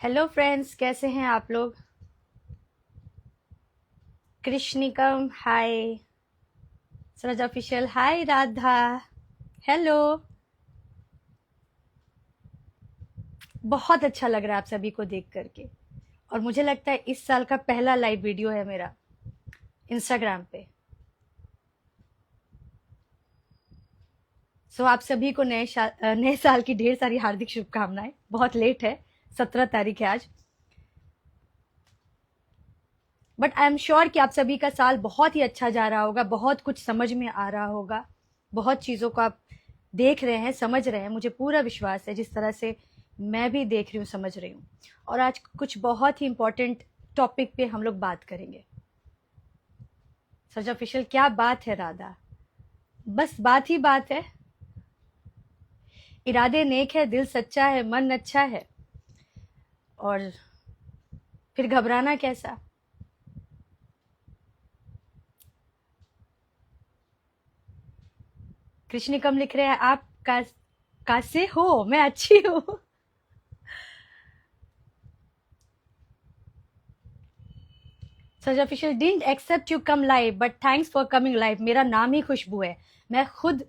Hello friends, कैसे हैं आप लोग। कृष्णिकम हाय। सूरज ऑफिशियल हाय। राधा हेलो। बहुत अच्छा लग रहा है आप सभी को देख करके। और मुझे लगता है इस साल का पहला लाइव वीडियो है मेरा इंस्टाग्राम पे। सो आप सभी को नए साल की ढेर सारी हार्दिक शुभकामनाएं। बहुत लेट है, 17 तारीख है आज। बट आई एम श्योर कि आप सभी का साल बहुत ही अच्छा जा रहा होगा, बहुत कुछ समझ में आ रहा होगा, बहुत चीज़ों को आप देख रहे हैं, समझ रहे हैं। मुझे पूरा विश्वास है जिस तरह से मैं भी देख रही हूँ, समझ रही हूँ। और आज कुछ बहुत ही इंपॉर्टेंट टॉपिक पे हम लोग बात करेंगे। सच ऑफिशियल, क्या बात है राधा, बस बात ही बात है। इरादे नेक है, दिल सच्चा है, मन अच्छा है, और फिर घबराना कैसा। कृष्णिकम लिख रहे हैं आप कैसे हो। मैं अच्छी हूँ। सच official didn't accept you come live but thanks for coming live. मेरा नाम ही खुशबू है। मैं खुद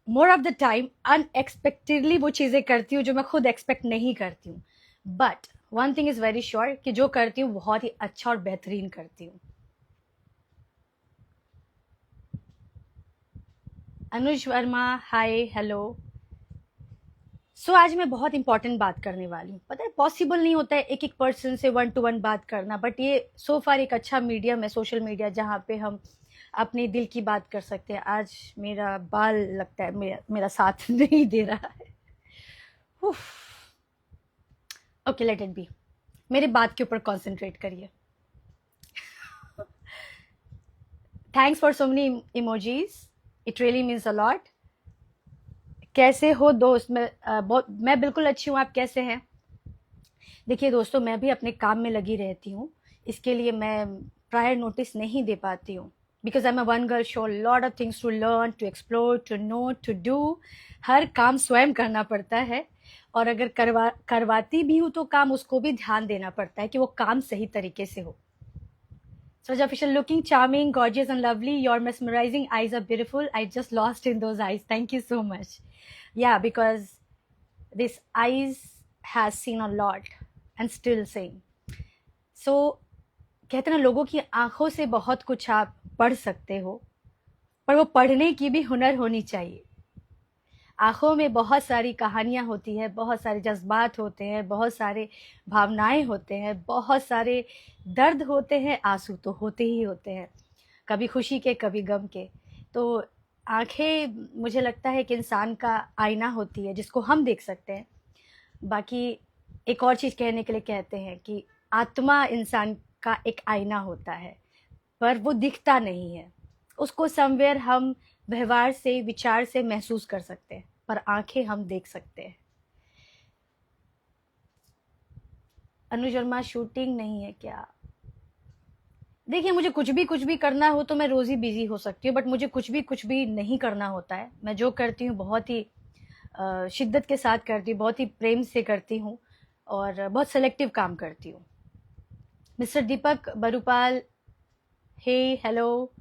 more of the time unexpectedly वो चीज़ें करती हूँ जो मैं खुद एक्सपेक्ट नहीं करती हूँ। But one thing is very sure कि जो करती हूँ बहुत ही अच्छा और बेहतरीन करती हूँ। अनुज वर्मा हाय हेलो। सो आज मैं बहुत इंपॉर्टेंट बात करने वाली हूँ। पता है पॉसिबल नहीं होता है एक एक पर्सन से वन टू वन बात करना, बट ये सो फार एक अच्छा मीडियम है सोशल मीडिया, जहाँ पे हम अपने दिल की बात कर सकते हैं। आज मेरा बाल लगता है मेरा साथ नहीं दे रहा है। Okay let it be. मेरे बात के ऊपर कॉन्सेंट्रेट करिए। Thanks for so many emojis, it really means a lot. कैसे हो दोस्त। मैं बिल्कुल अच्छी हूँ, आप कैसे हैं। देखिए दोस्तों, मैं भी अपने काम में लगी रहती हूँ, इसके लिए मैं प्रायर नोटिस नहीं दे पाती हूँ। Because I am a one girl show, lot of things to learn, to explore, to know, to do. हर काम स्वयं करना पड़ता है, और अगर करवाती भी हूँ तो काम उसको भी ध्यान देना पड़ता है कि वो काम सही तरीके से हो। Suraj official, looking charming, gorgeous, and lovely. Your mesmerizing eyes are beautiful. I just lost in those eyes. Thank you so much. Yeah, because this eyes has seen a lot and still seeing. So कहते हैं ना, लोगों की आंखों से बहुत कुछ आप पढ़ सकते हो, पर वो पढ़ने की भी हुनर होनी चाहिए। आंखों में बहुत सारी कहानियां होती है, बहुत सारे जज्बात होते हैं, बहुत सारे भावनाएं होते हैं, बहुत सारे दर्द होते हैं, आंसू तो होते ही होते हैं, कभी खुशी के कभी गम के। तो आंखें मुझे लगता है कि इंसान का आईना होती है जिसको हम देख सकते हैं। बाकी एक और चीज़ कहने के लिए कहते हैं कि आत्मा इंसान का एक आईना होता है, पर वो दिखता नहीं है। उसको समवेयर हम व्यवहार से, विचार से महसूस कर सकते हैं, पर आंखें हम देख सकते हैं। अनुज वर्मा, शूटिंग नहीं है क्या। देखिए, मुझे कुछ भी करना हो तो मैं रोज ही बिजी हो सकती हूँ, बट मुझे कुछ भी नहीं करना होता है। मैं जो करती हूँ बहुत ही शिद्दत के साथ करती हूँ, बहुत ही प्रेम से करती हूँ, और बहुत सेलेक्टिव काम करती हूँ। मिस्टर दीपक बरुपाल, हे हेलो।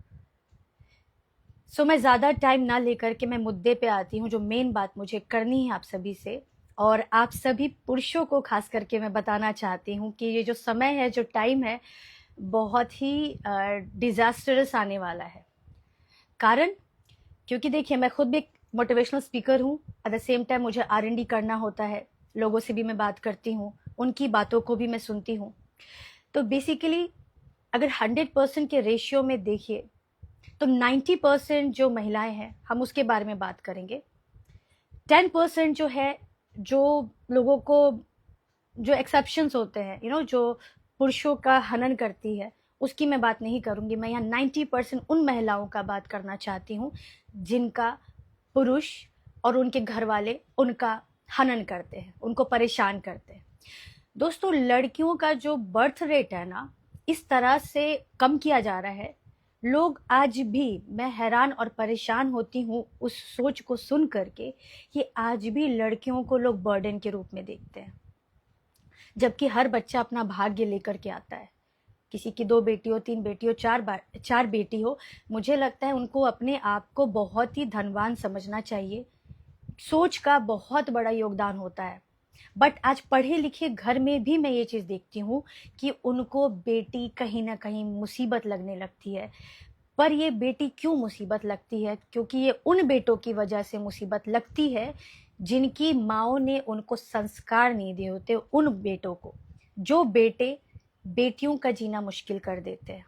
सो मैं ज़्यादा टाइम ना लेकर के मैं मुद्दे पे आती हूँ, जो मेन बात मुझे करनी है आप सभी से। और आप सभी पुरुषों को खास करके मैं बताना चाहती हूँ कि ये जो समय है, जो टाइम है, बहुत ही डिजास्टरस आने वाला है। कारण, क्योंकि देखिए मैं खुद भी एक मोटिवेशनल स्पीकर हूँ, एट द सेम टाइम मुझे R&D करना होता है। लोगों से भी मैं बात करती हूँ, उनकी बातों को भी मैं सुनती हूँ। तो बेसिकली अगर 100% के रेशियो में देखिए तो 90% जो महिलाएं हैं, हम उसके बारे में बात करेंगे। 10% जो है, जो लोगों को, जो एक्सेप्शंस होते हैं, जो पुरुषों का हनन करती है, उसकी मैं बात नहीं करूंगी। मैं यहाँ 90% उन महिलाओं का बात करना चाहती हूँ जिनका पुरुष और उनके घर वाले उनका हनन करते हैं, उनको परेशान करते हैं। दोस्तों, लड़कियों का जो बर्थ रेट है ना, इस तरह से कम किया जा रहा है। लोग आज भी, मैं हैरान और परेशान होती हूँ उस सोच को सुन करके कि आज भी लड़कियों को लोग बर्डन के रूप में देखते हैं। जबकि हर बच्चा अपना भाग्य लेकर के आता है। किसी की 2 बेटी हो, 3 बेटी हो, 4 बेटी हो, मुझे लगता है उनको अपने आप को बहुत ही धनवान समझना चाहिए। सोच का बहुत बड़ा योगदान होता है। बट आज पढ़े लिखे घर में भी मैं ये चीज़ देखती हूँ कि उनको बेटी कहीं ना कहीं मुसीबत लगने लगती है। पर ये बेटी क्यों मुसीबत लगती है? क्योंकि ये उन बेटों की वजह से मुसीबत लगती है जिनकी माओ ने उनको संस्कार नहीं दिए होते, उन बेटों को जो बेटे बेटियों का जीना मुश्किल कर देते हैं।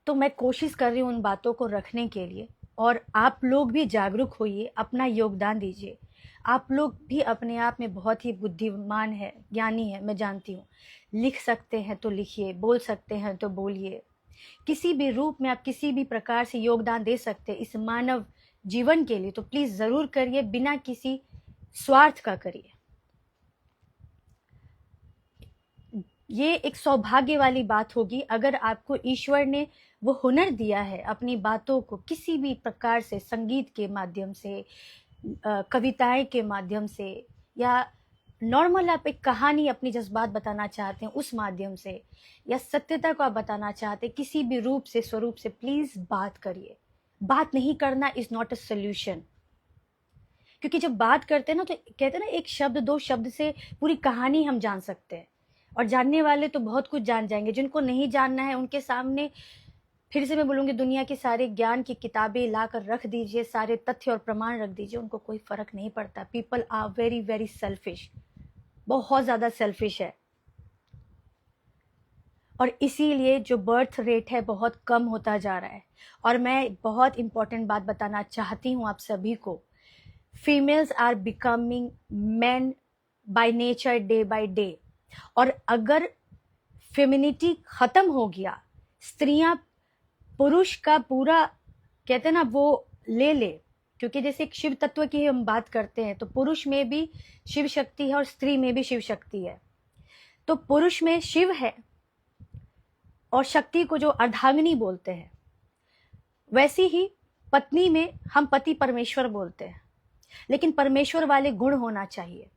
तो मैं कोशिश कर रही हूँ उन बातों को रखने के लिए, और आप लोग भी जागरूक होइए, अपना योगदान दीजिए। आप लोग भी अपने आप में बहुत ही बुद्धिमान है, ज्ञानी है, मैं जानती हूँ। लिख सकते हैं तो लिखिए, बोल सकते हैं तो बोलिए। किसी भी रूप में आप किसी भी प्रकार से योगदान दे सकते हैं इस मानव जीवन के लिए, तो प्लीज जरूर करिए, बिना किसी स्वार्थ का करिए। ये एक सौभाग्य वाली बात होगी अगर आपको ईश्वर ने वो हुनर दिया है अपनी बातों को किसी भी प्रकार से, संगीत के माध्यम से, कविताएं के माध्यम से, या नॉर्मल आप एक कहानी अपनी जज्बात बताना चाहते हैं उस माध्यम से, या सत्यता को आप बताना चाहते हैं किसी भी रूप से, स्वरूप से, प्लीज बात करिए। बात नहीं करना इज नॉट अ सोल्यूशन। क्योंकि जब बात करते हैं ना, तो कहते हैं ना, एक शब्द 2 शब्द से पूरी कहानी हम जान सकते हैं, और जानने वाले तो बहुत कुछ जान जाएंगे। जिनको नहीं जानना है उनके सामने फिर से मैं बोलूंगी, दुनिया की सारे ज्ञान की किताबें लाकर रख दीजिए, सारे तथ्य और प्रमाण रख दीजिए, उनको कोई फर्क नहीं पड़ता। People are very very selfish, बहुत ज्यादा सेल्फिश है। और इसीलिए जो बर्थ रेट है बहुत कम होता जा रहा है। और मैं बहुत इंपॉर्टेंट बात बताना चाहती हूँ आप सभी को, females are becoming man by nature day by day. और अगर फेमिनिटी खत्म हो गया, स्त्रियां पुरुष का पूरा, कहते हैं ना, वो ले, क्योंकि जैसे एक शिव तत्व की हम बात करते हैं तो पुरुष में भी शिव शक्ति है और स्त्री में भी शिव शक्ति है। तो पुरुष में शिव है और शक्ति को जो अर्धांगिनी बोलते हैं, वैसी ही पत्नी में हम पति परमेश्वर बोलते हैं, लेकिन परमेश्वर वाले गुण होना चाहिए।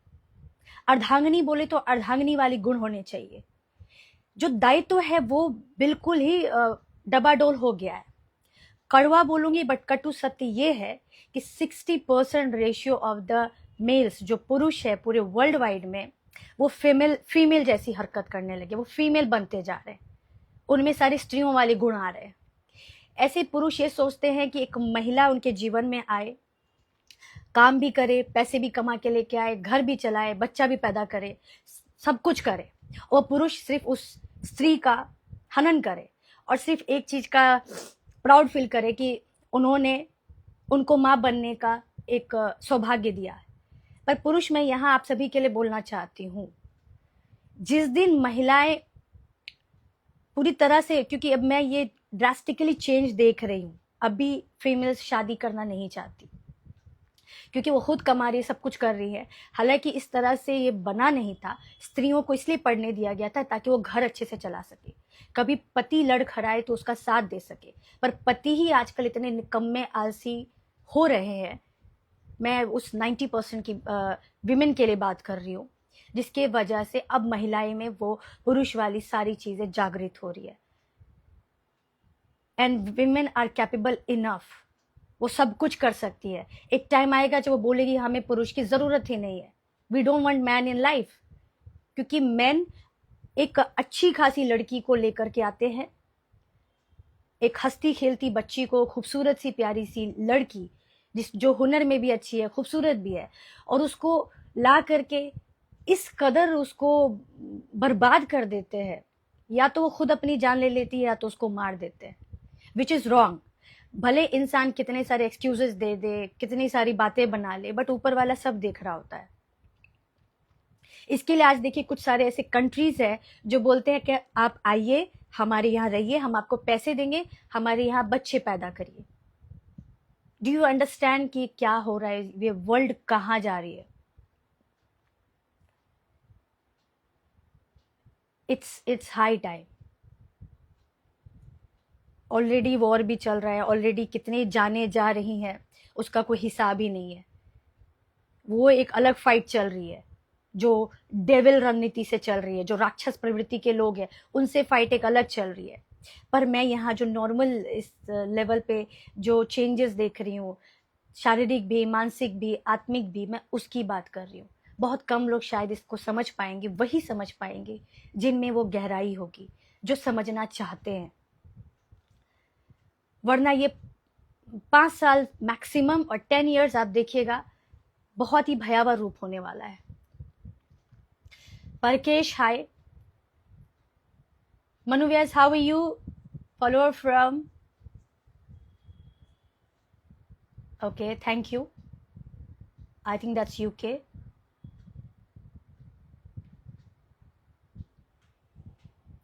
अर्धांगिनी बोले तो अर्धांगिनी वाली गुण होने चाहिए। जो दायित्व है वो बिल्कुल ही डबाडोल हो गया है। कड़वा बोलूंगी बट कटु सत्य ये है कि 60% रेशियो ऑफ द मेल्स, जो पुरुष है पूरे वर्ल्ड वाइड में, वो फीमेल जैसी हरकत करने लगे, वो फीमेल बनते जा रहे हैं, उनमें सारी स्त्रियों वाले गुण आ रहे हैं। ऐसे पुरुष ये सोचते हैं कि एक महिला उनके जीवन में आए, काम भी करे, पैसे भी कमा के लेके आए, घर भी चलाए, बच्चा भी पैदा करे, सब कुछ करे, और पुरुष सिर्फ उस स्त्री का हनन करे और सिर्फ एक चीज का प्राउड फील करे कि उन्होंने उनको माँ बनने का एक सौभाग्य दिया है। पर पुरुष, मैं यहाँ आप सभी के लिए बोलना चाहती हूँ, जिस दिन महिलाएं पूरी तरह से, क्योंकि अब मैं ये ड्रास्टिकली चेंज देख रही हूँ, अभी फीमेल्स शादी करना नहीं चाहती क्योंकि वो खुद कमा रही है, सब कुछ कर रही है। हालांकि इस तरह से ये बना नहीं था, स्त्रियों को इसलिए पढ़ने दिया गया था ताकि वो घर अच्छे से चला सके, कभी पति लड़ खड़ाए तो उसका साथ दे सके। पर पति ही आजकल इतने निकम्मे, आलसी हो रहे हैं। मैं उस 90% की विमेन के लिए बात कर रही हूँ, जिसके वजह से अब महिलाएं में वो पुरुष वाली सारी चीजें जागृत हो रही है। And women are capable enough, वो सब कुछ कर सकती है। एक टाइम आएगा जब वो बोलेगी हमें पुरुष की जरूरत ही नहीं है, we don't want man in life. क्योंकि मैन एक अच्छी खासी लड़की को लेकर के आते हैं, एक हंसती खेलती बच्ची को, खूबसूरत सी प्यारी सी लड़की जो हुनर में भी अच्छी है, खूबसूरत भी है, और उसको ला करके इस कदर उसको बर्बाद कर देते हैं। या तो वो खुद अपनी जान ले लेती है या तो उसको मार देते हैं, विच इज रॉन्ग। भले इंसान कितने सारे एक्सक्यूजेस दे दे, कितनी सारी बातें बना ले, बट ऊपर वाला सब देख रहा होता है। इसके लिए आज देखिए कुछ सारे ऐसे कंट्रीज है जो बोलते हैं कि आप आइए, हमारे यहाँ रहिए, हम आपको पैसे देंगे, हमारे यहाँ बच्चे पैदा करिए। डू यू अंडरस्टैंड कि क्या हो रहा है, ये वर्ल्ड कहाँ जा रही है? It's high time. Already war भी चल रहा है, ऑलरेडी कितनी जाने जा रही हैं उसका कोई हिसाब ही नहीं है। वो एक अलग फाइट चल रही है, जो डेविल रणनीति से चल रही है, जो राक्षस प्रवृत्ति के लोग हैं उनसे फाइट एक अलग चल रही है। पर मैं यहाँ जो नॉर्मल इस लेवल पे जो चेंजेस देख रही हूँ, शारीरिक भी, मानसिक भी, आत्मिक भी, मैं उसकी बात कर रही हूँ। बहुत कम लोग शायद इसको समझ पाएंगे, वही समझ पाएंगे जिनमें वो गहराई होगी, जो समझना चाहते हैं। वरना ये 5 साल मैक्सिमम और 10 years आप देखिएगा, बहुत ही भयावह रूप होने वाला है। परकेश, हाय। Manuvyas, how are you? Follower from. Okay, thank you. I think that's UK.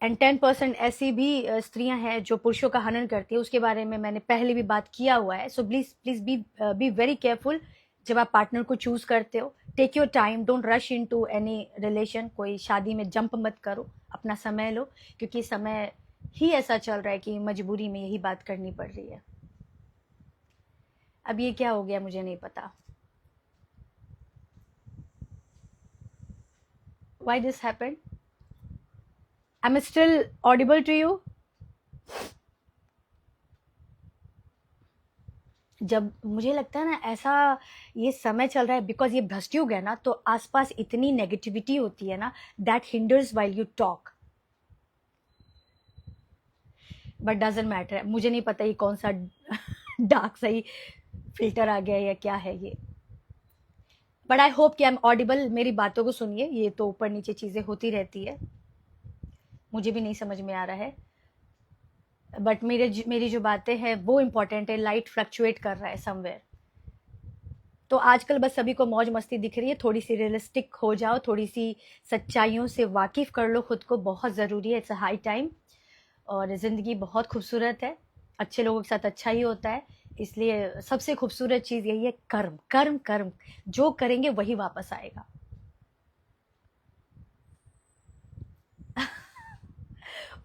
And 10% ऐसी भी स्त्रियां हैं जो पुरुषों का हनन करती है, उसके बारे में मैंने पहले भी बात किया हुआ है। So please please be very careful जब आप पार्टनर को चूज करते हो। Take your time, don't rush into any relation. कोई शादी में जंप मत करो, अपना समय लो, क्योंकि समय ही ऐसा चल रहा है कि मजबूरी में यही बात करनी पड़ रही है। अब ये क्या हो गया मुझे नहीं पता, why this happened? Am I still audible to you? जब मुझे लगता है ना ऐसा ये समय चल रहा है, बिकॉज ये भ्रष्ट युग है ना, तो आसपास इतनी नेगेटिविटी होती है ना, that hinders while you talk. But doesn't matter, मुझे नहीं पता ये कौन सा डार्क सही फिल्टर आ गया या क्या है ये। बट आई होप कि आई एम ऑडिबल। मेरी बातों को सुनिए, ये तो ऊपर नीचे चीजें होती रहती है, मुझे भी नहीं समझ में आ रहा है, बट मेरी जो बातें हैं वो इंपॉर्टेंट है। लाइट फ्लक्चुएट कर रहा है समवेयर, तो आजकल बस सभी को मौज मस्ती दिख रही है। थोड़ी सी रियलिस्टिक हो जाओ, थोड़ी सी सच्चाइयों से वाकिफ कर लो खुद को, बहुत ज़रूरी है। It's a high time. और ज़िंदगी बहुत खूबसूरत है, अच्छे लोगों के साथ अच्छा ही होता है। इसलिए सबसे खूबसूरत चीज़ यही है, कर्म कर्म कर्म। जो करेंगे वही वापस आएगा।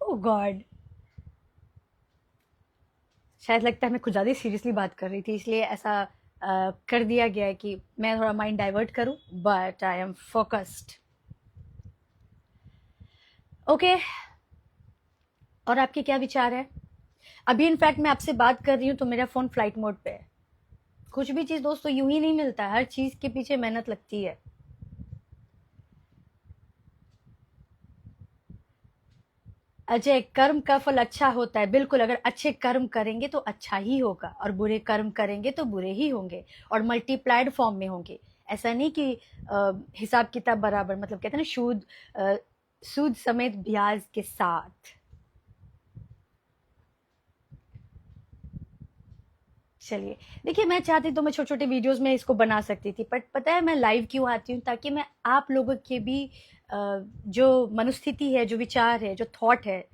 ओह गॉड, शायद लगता है मैं कुछ ज़्यादा सीरियसली बात कर रही थी, इसलिए ऐसा कर दिया गया है कि मैं थोड़ा माइंड डाइवर्ट करूं, but I am focused. Okay, और आपके क्या विचार है? अभी इनफैक्ट मैं आपसे बात कर रही हूँ तो मेरा फ़ोन फ्लाइट मोड पे है। कुछ भी चीज़ दोस्तों यूं ही नहीं मिलता, हर चीज़ के पीछे मेहनत लगती है। अजय, कर्म का फल अच्छा होता है, बिल्कुल। अगर अच्छे कर्म करेंगे तो अच्छा ही होगा, और बुरे कर्म करेंगे तो बुरे ही होंगे, और मल्टीप्लाइड फॉर्म में होंगे। ऐसा नहीं कि हिसाब किताब बराबर, मतलब कहते हैं ना, सूद समेत ब्याज के साथ। चलिए, देखिए, मैं चाहती तो मैं छोटे छोटे वीडियोस में इसको बना सकती थी, बट पता है मैं लाइव क्यों आती हूँ? ताकि मैं आप लोगों के भी जो मनोस्थिति है, जो विचार है, जो थॉट है,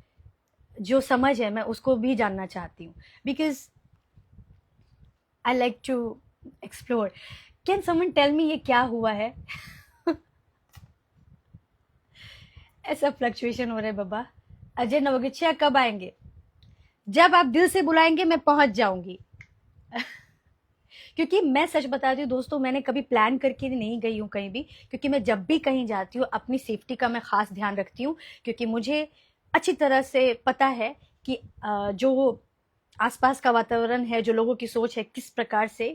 जो समझ है, मैं उसको भी जानना चाहती हूँ। Because I like to explore. Can someone tell me ये क्या हुआ है? ऐसा फ्लक्चुएशन हो रहा है बाबा। अजय नवगछिया कब आएंगे? जब आप दिल से बुलाएंगे मैं पहुंच जाऊंगी। क्योंकि मैं सच बताती हूँ दोस्तों, मैंने कभी प्लान करके नहीं गई हूँ कहीं भी, क्योंकि मैं जब भी कहीं जाती हूँ अपनी सेफ्टी का मैं खास ध्यान रखती हूँ। क्योंकि मुझे अच्छी तरह से पता है कि जो आसपास का वातावरण है, जो लोगों की सोच है, किस प्रकार से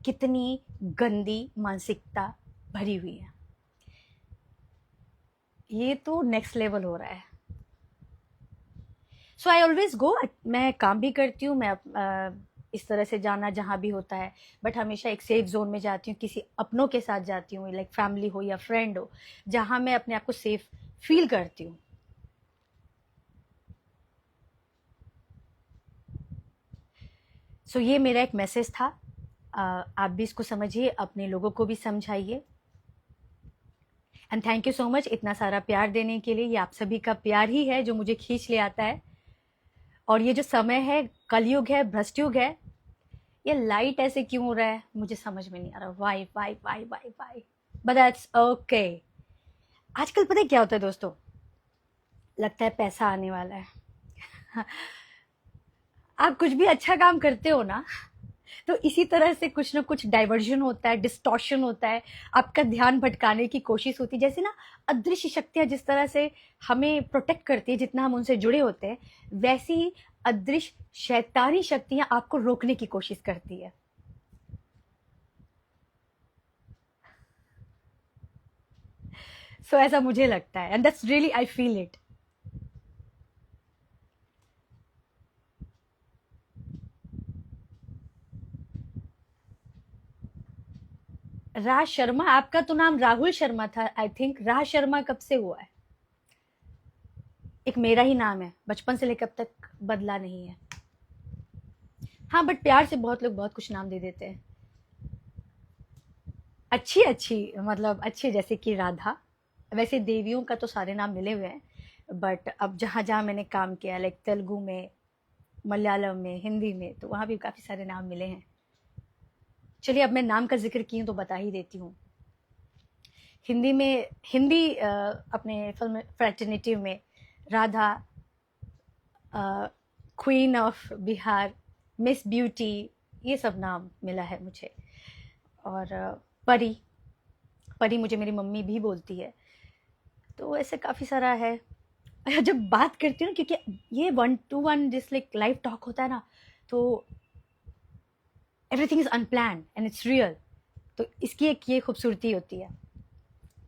कितनी गंदी मानसिकता भरी हुई है। ये तो नेक्स्ट लेवल हो रहा है। सो आई ऑलवेज गो। मैं काम भी करती हूँ, मैं इस तरह से जाना जहाँ भी होता है, बट हमेशा एक सेफ जोन में जाती हूँ, किसी अपनों के साथ जाती हूँ, लाइक फैमिली हो या फ्रेंड हो, जहाँ मैं अपने आप को सेफ फील करती हूँ। सो ये मेरा एक मैसेज था। आप भी इसको समझिए, अपने लोगों को भी समझाइए। And thank you so much इतना सारा प्यार देने के लिए। ये आप सभी का प्यार ही है जो मुझे खींच ले आता है। और ये जो समय है, कलयुग है, भ्रष्ट युग है, ये लाइट ऐसे क्यों हो रहा है मुझे समझ में नहीं आ रहा। Why why why why why, but that's okay. आजकल पता है क्या होता है दोस्तों? लगता है पैसा आने वाला है। आप कुछ भी अच्छा काम करते हो ना, तो इसी तरह से कुछ ना कुछ डाइवर्जन होता है, डिस्टॉर्शन होता है, आपका ध्यान भटकाने की कोशिश होती है। जैसे ना अदृश्य शक्तियां जिस तरह से हमें प्रोटेक्ट करती है जितना हम उनसे जुड़े होते हैं, वैसी ही अदृश्य शैतानी शक्तियां आपको रोकने की कोशिश करती है। सो ऐसा मुझे लगता है, and that's really I feel it. Raj Sharma, आपका तो नाम राहुल शर्मा था आई थिंक। राज शर्मा कब से हुआ है? एक मेरा ही नाम है, बचपन से लेकर अब तक बदला नहीं है। हाँ, बट प्यार से बहुत लोग बहुत कुछ नाम दे देते हैं। अच्छी अच्छी, मतलब अच्छी, जैसे कि राधा। वैसे देवियों का तो सारे नाम मिले हुए हैं, बट अब जहाँ जहाँ मैंने काम किया, लाइक तेलुगु में, मलयालम में, हिंदी में, तो वहाँ भी काफ़ी सारे नाम मिले हैं। चलिए, अब मैं नाम का जिक्र की हूँ तो बता ही देती हूँ। हिंदी में, हिंदी अपने फिल्म फ्रेटर्निटी में Radha, queen of Bihar, miss beauty, ये सब नाम मिला है मुझे। और परी, परी मुझे मेरी मम्मी भी बोलती है। तो ऐसे काफ़ी सारा है। जब बात करती हूँ ना, क्योंकि ये 1-to-1 जिस लाइक लाइव टॉक होता है ना, तो everything is unplanned and it's real. तो इसकी एक ये खूबसूरती होती है।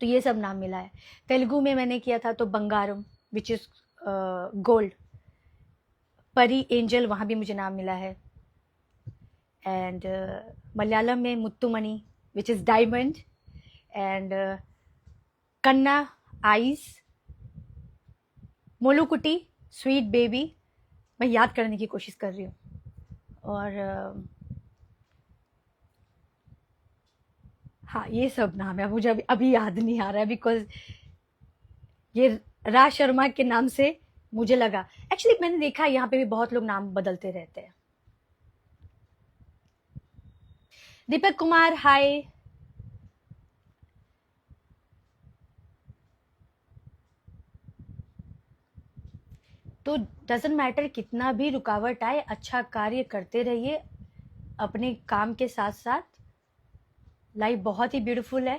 तो ये सब नाम मिला है। तेलुगु में मैंने किया था तो Bangaram, which is gold. Pari angel, वहाँ भी मुझे नाम मिला है। एंड मलयालम में Muthumani, which is diamond. And Kanna, ice. Molukutty, sweet baby. मैं याद करने की कोशिश कर रही हूँ। और हाँ, ये सब नाम है, मुझे अभी याद नहीं आ रहा है, बिकॉज ये राज शर्मा के नाम से मुझे लगा। एक्चुअली मैंने देखा यहाँ पे भी बहुत लोग नाम बदलते रहते हैं। दीपक कुमार, हाय। तो डजेंट मैटर कितना भी रुकावट आए, अच्छा कार्य करते रहिए अपने काम के साथ साथ। लाइफ बहुत ही ब्यूटीफुल है।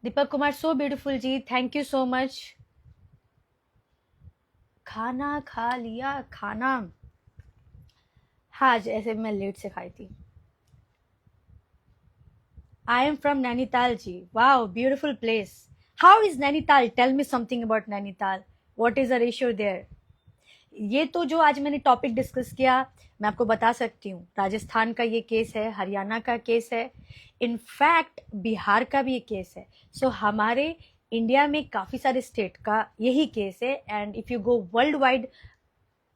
Deepak Kumar, so beautiful ji, thank you so much. खाना खा लिया? खाना, हाँ, जैसे मैं लेट से खाई थी। I am from Nainital ji. Wow, beautiful place. How is Nainital? Tell me something about Nainital. What is the ratio there? ये तो जो आज मैंने टॉपिक डिस्कस किया, मैं आपको बता सकती हूँ। राजस्थान का ये केस है, हरियाणा का केस है, इनफैक्ट बिहार का भी ये केस है। सो हमारे इंडिया में काफ़ी सारे स्टेट का यही केस है। And if you go world wide,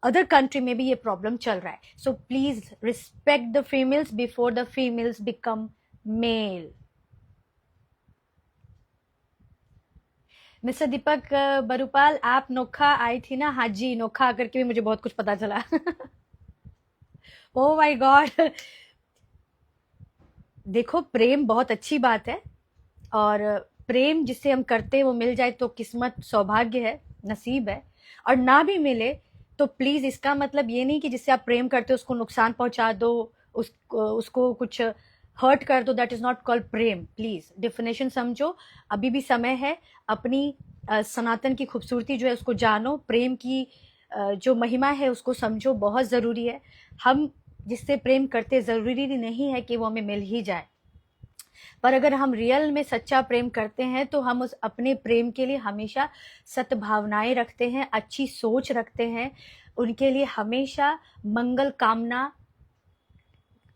other country में भी ये प्रॉब्लम चल रहा है। So please respect the females before the females become male. Mister Deepak Barupal, आप नोखा आई थी ना? हाँ जी, नोखा आकर के भी मुझे बहुत कुछ पता चला। Oh my God. देखो, प्रेम बहुत अच्छी बात है, और प्रेम जिससे हम करते हैं वो मिल जाए तो किस्मत, सौभाग्य है, नसीब है। और ना भी मिले तो प्लीज इसका मतलब ये नहीं कि जिससे आप प्रेम करते हो उसको नुकसान पहुंचा दो, उसको कुछ हर्ट कर दो। That is not called Prem. Please definition समझो, अभी भी समय है। अपनी सनातन की खूबसूरती जो है उसको जानो, प्रेम की जो महिमा है उसको समझो, बहुत ज़रूरी है। हम जिससे प्रेम करते ज़रूरी नहीं है कि वो हमें मिल ही जाए, पर अगर हम रियल में सच्चा प्रेम करते हैं तो हम उस अपने प्रेम के लिए हमेशा सद्भावनाएं रखते हैं, अच्छी सोच रखते हैं, उनके लिए हमेशा मंगल कामना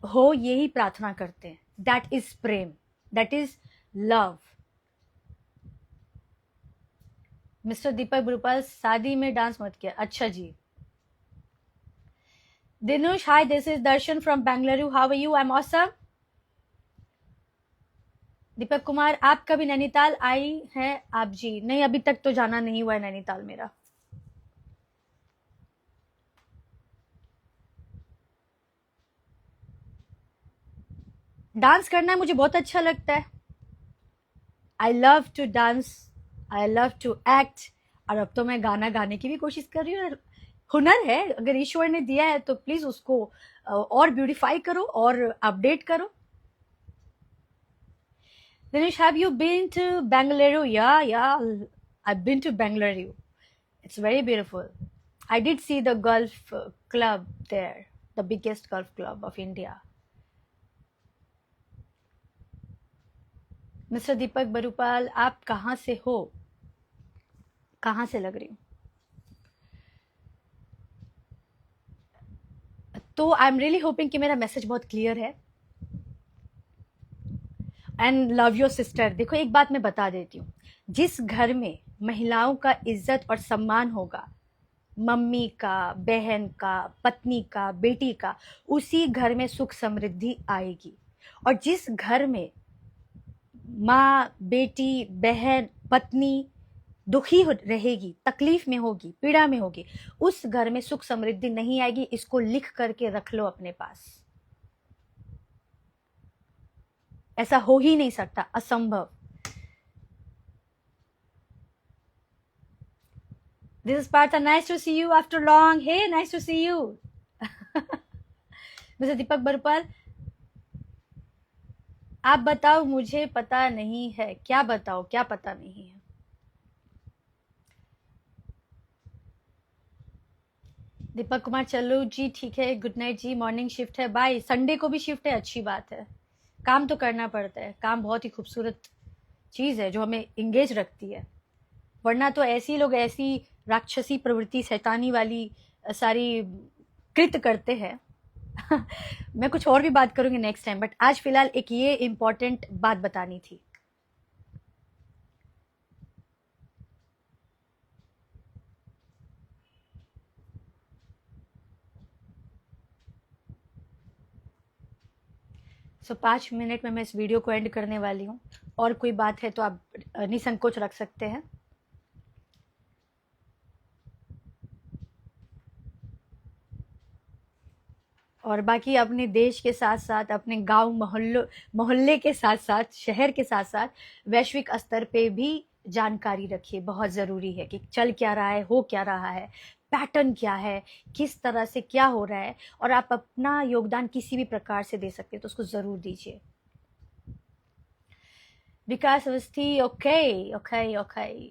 हो यही प्रार्थना करते हैं। दैट इज प्रेम, that is love. Mister Deepak Burupal, शादी में डांस मत किया? अच्छा जी। Dinush, hi, this is Darshan from Bengaluru, how are you? I am awesome. Deepak Kumar, आप कभी नैनीताल आई हैं? आप जी नहीं, अभी तक तो जाना नहीं हुआ है नैनीताल मेरा। डांस करना मुझे बहुत अच्छा लगता है। I love to dance, I love to act. और अब तो मैं गाना गाने की भी कोशिश कर रही हूँ। हुनर है, अगर ईश्वर ने दिया है तो प्लीज उसको और ब्यूटिफाई करो और अपडेट करो. Dinesh, have you been to Bangalore? Yeah, I've been to Bangalore. It's very beautiful. I did see the golf club there, the biggest golf club of India. Mister Deepak Barupal, आप कहाँ से हो? कहाँ से लग रही हूँ? तो आई एम रियली होपिंग कि मेरा मैसेज बहुत क्लियर है. And love your sister. देखो एक बात मैं बता देती हूँ, जिस घर में महिलाओं का इज्जत और सम्मान होगा, मम्मी का, बहन का, पत्नी का, बेटी का, उसी घर में सुख समृद्धि आएगी. और जिस घर में माँ, बेटी, बहन, पत्नी दुखी रहेगी, तकलीफ में होगी, पीड़ा में होगी, उस घर में सुख समृद्धि नहीं आएगी. इसको लिख करके रख लो अपने पास. ऐसा हो ही नहीं सकता, असंभव. This is Partha. Nice to see you after long. Hey, nice to see you. Mister Deepak Barupal, आप बताओ, मुझे पता नहीं है. क्या बताओ, क्या पता नहीं है? दीपक कुमार, चलो जी ठीक है, गुड नाइट जी, मॉर्निंग शिफ्ट है. बाय. संडे को भी शिफ्ट है, अच्छी बात है. काम तो करना पड़ता है. काम बहुत ही खूबसूरत चीज है जो हमें इंगेज रखती है. वरना तो ऐसी लोग ऐसी राक्षसी प्रवृत्ति, शैतानी वाली सारी कृत्य करते हैं. मैं कुछ और भी बात करूंगी नेक्स्ट टाइम, बट आज फिलहाल एक ये इंपॉर्टेंट बात बतानी थी. सो 5 मिनट में मैं इस वीडियो को एंड करने वाली हूँ. और कोई बात है तो आप निसंकोच रख सकते हैं. और बाकी अपने देश के साथ साथ, अपने गांव मोहल्ले के साथ साथ, शहर के साथ साथ वैश्विक स्तर पे भी जानकारी रखिए. बहुत ज़रूरी है कि चल क्या रहा है, हो क्या रहा है, पैटर्न क्या है, किस तरह से क्या हो रहा है. और आप अपना योगदान किसी भी प्रकार से दे सकते हैं तो उसको ज़रूर दीजिए. विकास अवस्थी, ओके ओके ओके.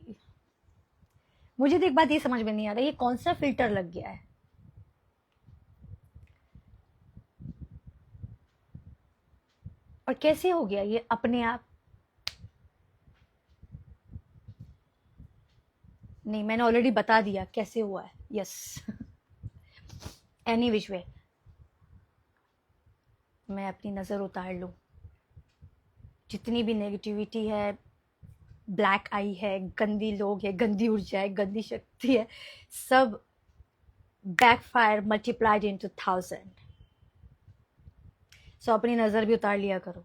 मुझे तो एक बात ये समझ में नहीं आ रहा, ये कौन सा फिल्टर लग गया है? और कैसे हो गया ये अपने आप? नहीं, मैंने ऑलरेडी बता दिया कैसे हुआ है. यस. एनी विच वे, मैं अपनी नज़र उतार लूँ. जितनी भी नेगेटिविटी है, ब्लैक आई है, गंदी लोग है, गंदी ऊर्जा है, गंदी शक्ति है, सब बैकफायर मल्टीप्लाइड इनटू 1000. सो अपनी नज़र भी उतार लिया करो.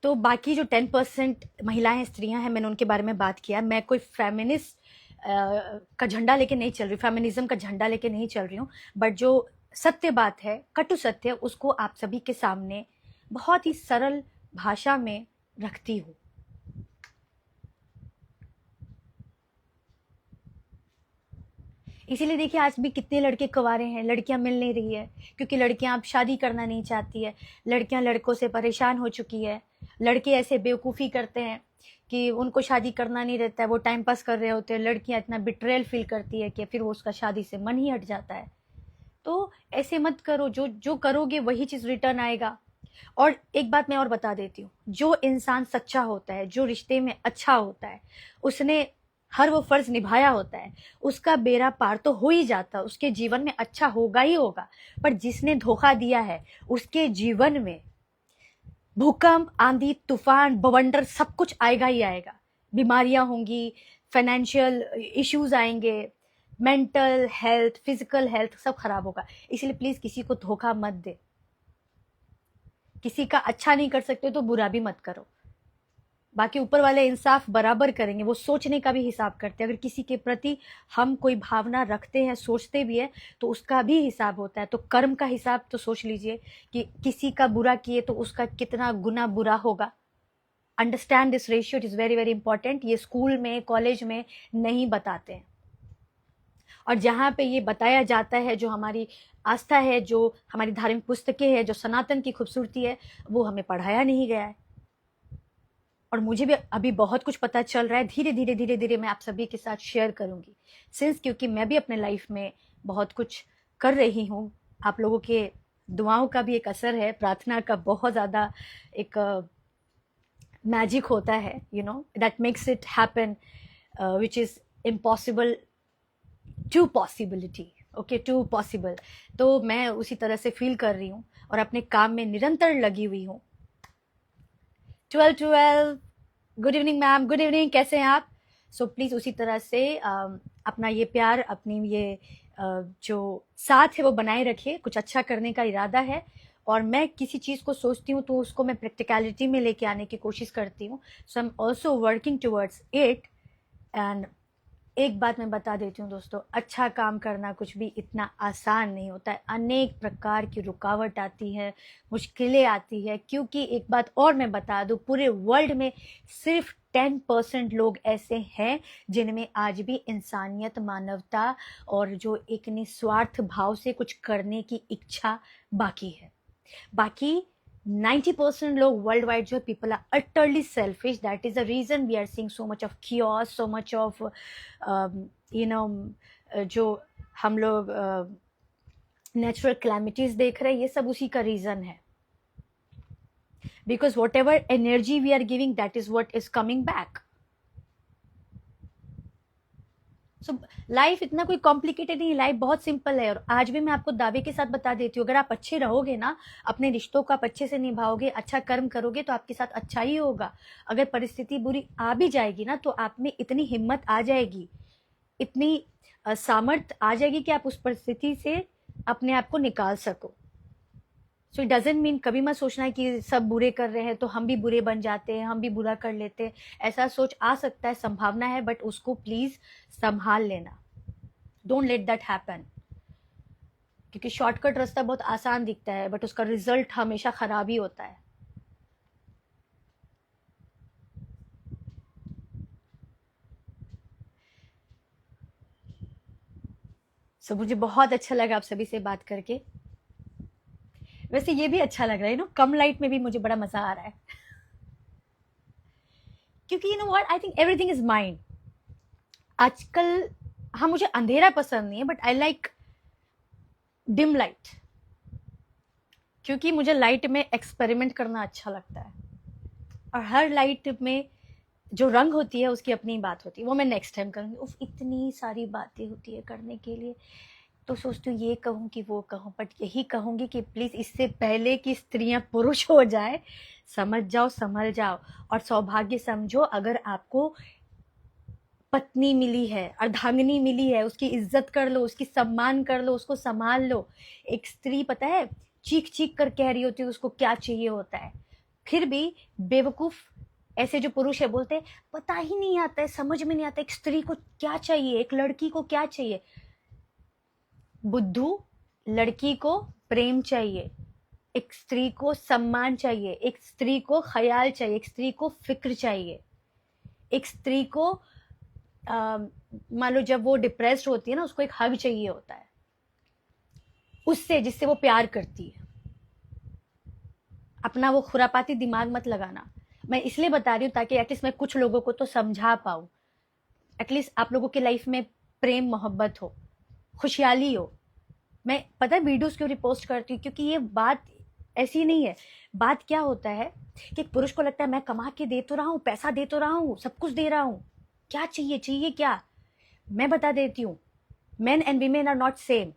तो बाकी जो 10% महिलाएं, स्त्रियां हैं, मैंने उनके बारे में बात किया. मैं कोई फेमिनिस्ट का झंडा लेके नहीं चल रही, फेमिनिज्म का झंडा लेके नहीं चल रही हूँ. बट जो सत्य बात है, कटु सत्य, उसको आप सभी के सामने बहुत ही सरल भाषा में रखती हूँ. इसीलिए देखिए आज भी कितने लड़के कुंवारे हैं, लड़कियां मिल नहीं रही है, क्योंकि लड़कियां अब शादी करना नहीं चाहती है. लड़कियां लड़कों से परेशान हो चुकी है. लड़के ऐसे बेवकूफ़ी करते हैं कि उनको शादी करना नहीं रहता है, वो टाइम पास कर रहे होते हैं. लड़कियां इतना बिट्रेयल फील करती है कि फिर वो उसका शादी से मन ही हट जाता है. तो ऐसे मत करो. जो जो करोगे वही चीज़ रिटर्न आएगा. और एक बात मैं और बता देती हूँ, जो इंसान सच्चा होता है, जो रिश्ते में अच्छा होता है, उसने हर वो फर्ज निभाया होता है, उसका बेड़ा पार तो हो ही जाता है, उसके जीवन में अच्छा होगा ही होगा. पर जिसने धोखा दिया है, उसके जीवन में भूकंप, आंधी, तूफान, बवंडर सब कुछ आएगा ही आएगा. बीमारियां होंगी, फाइनेंशियल इश्यूज आएंगे, मेंटल हेल्थ, फिजिकल हेल्थ सब खराब होगा. इसलिए प्लीज किसी को धोखा मत दे. किसी का अच्छा नहीं कर सकते तो बुरा भी मत करो. बाकी ऊपर वाले इंसाफ बराबर करेंगे, वो सोचने का भी हिसाब करते हैं. अगर किसी के प्रति हम कोई भावना रखते हैं, सोचते भी है, तो उसका भी हिसाब होता है. तो कर्म का हिसाब तो सोच लीजिए कि किसी का बुरा किए तो उसका कितना गुना बुरा होगा. Understand this ratio, it is very very important. ये स्कूल में कॉलेज में नहीं बताते हैं, और जहाँ पे ये बताया जाता है, जो हमारी आस्था है, जो हमारी धार्मिक पुस्तकें हैं, जो सनातन की खूबसूरती है, वो हमें पढ़ाया नहीं गया है। और मुझे भी अभी बहुत कुछ पता चल रहा है, धीरे धीरे धीरे धीरे मैं आप सभी के साथ शेयर करूंगी, सिंस क्योंकि मैं भी अपने लाइफ में बहुत कुछ कर रही हूँ। आप लोगों के दुआओं का भी एक असर है, प्रार्थना का बहुत ज़्यादा एक मैजिक होता है, you know, that makes it happen, which is impossible to possibility, okay, to possible. तो मैं उसी तरह से फील कर रही हूँ और अपने काम में निरंतर लगी हुई हूँ। 12 good evening ma'am, good evening, कैसे हैं आप? सो प्लीज़ उसी तरह से अपना ये प्यार, अपनी ये जो साथ है वो बनाए रखिए। कुछ अच्छा करने का इरादा है, और मैं किसी चीज़ को सोचती हूँ तो उसको मैं प्रैक्टिकलिटी में लेके आने की कोशिश करती हूँ। So I am also working towards it. And एक बात मैं बता देती हूँ दोस्तों, अच्छा काम करना कुछ भी इतना आसान नहीं होता है। अनेक प्रकार की रुकावट आती है, मुश्किलें आती है, क्योंकि एक बात और मैं बता दूँ, पूरे वर्ल्ड में सिर्फ 10% लोग ऐसे हैं जिनमें आज भी इंसानियत, मानवता और जो एक निस्वार्थ भाव से कुछ करने की इच्छा बाकी है। बाकी 90% लोग वर्ल्ड वाइड जो people are utterly selfish. That is the reason we are seeing so much of chaos, so much of you know, जो हम लोग नेचुरल कैलेमिटीज देख रहे हैं, ये सब उसी का रीजन है। Because whatever energy we are giving, that is what is coming back. So life इतना कोई कॉम्प्लिकेटेड नहीं, लाइफ बहुत सिंपल है। और आज भी मैं आपको दावे के साथ बता देती हूँ, अगर आप अच्छे रहोगे ना, अपने रिश्तों को आप अच्छे से निभाओगे, अच्छा कर्म करोगे, तो आपके साथ अच्छा ही होगा। अगर परिस्थिति बुरी आ भी जाएगी ना, तो आप में इतनी हिम्मत आ जाएगी, इतनी सामर्थ्य आ जाएगी कि आप उस परिस्थिति से अपने आप को निकाल सको। सो इट डजेंट मीन, कभी मत सोचना है कि सब बुरे कर रहे हैं तो हम भी बुरे बन जाते हैं, हम भी बुरा कर लेते हैं। ऐसा सोच आ सकता है, संभावना है, बट उसको प्लीज संभाल लेना। Don't let that happen. क्योंकि शॉर्टकट रास्ता बहुत आसान दिखता है, बट उसका रिजल्ट हमेशा खराब ही होता है। सो मुझे बहुत अच्छा लगा आप सभी से बात करके। वैसे ये भी अच्छा लग रहा है ना, कम लाइट में भी मुझे बड़ा मजा आ रहा है। क्योंकि you know what, I think everything is mind आजकल। हाँ, मुझे अंधेरा पसंद नहीं है, but I like dim light, क्योंकि मुझे लाइट में एक्सपेरिमेंट करना अच्छा लगता है। और हर लाइट में जो रंग होती है उसकी अपनी बात होती है, वो मैं नेक्स्ट टाइम करूँगी। उफ, इतनी सारी बातें होती है करने के लिए, तो सोचती हूँ ये कहूँ कि वो कहूँ, बट यही कहूँगी कि प्लीज़ इससे पहले कि स्त्रियाँ पुरुष हो जाए, समझ जाओ, संभल जाओ, और सौभाग्य समझो। अगर आपको पत्नी मिली है, अर्धांगिनी मिली है, उसकी इज्जत कर लो, उसकी सम्मान कर लो, उसको संभाल लो। एक स्त्री पता है चीख चीख कर कह रही होती है उसको क्या चाहिए होता है, फिर भी बेवकूफ ऐसे जो पुरुष है बोलते हैं पता ही नहीं आता है, समझ में नहीं आता एक स्त्री को क्या चाहिए, एक लड़की को क्या चाहिए। बुद्धू, लड़की को प्रेम चाहिए, एक स्त्री को सम्मान चाहिए, एक स्त्री को ख्याल चाहिए, एक स्त्री को फिक्र चाहिए, एक स्त्री को मान लो जब वो डिप्रेस्ड होती है ना, उसको एक हग चाहिए होता है उससे, जिससे वो प्यार करती है। अपना वो खुरापाती दिमाग मत लगाना। मैं इसलिए बता रही हूँ ताकि एटलीस्ट मैं कुछ लोगों को तो समझा पाऊँ, एटलीस्ट आप लोगों की लाइफ में प्रेम मोहब्बत हो, खुशहाली हो। मैं पता है वीडियोस क्यों रिपोस्ट करती हूँ, क्योंकि ये बात ऐसी नहीं है। बात क्या होता है कि एक पुरुष को लगता है मैं कमा के दे तो रहा हूँ, पैसा दे तो रहा हूँ, सब कुछ दे रहा हूँ, क्या चाहिए, चाहिए क्या। मैं बता देती हूँ, men and women are not same,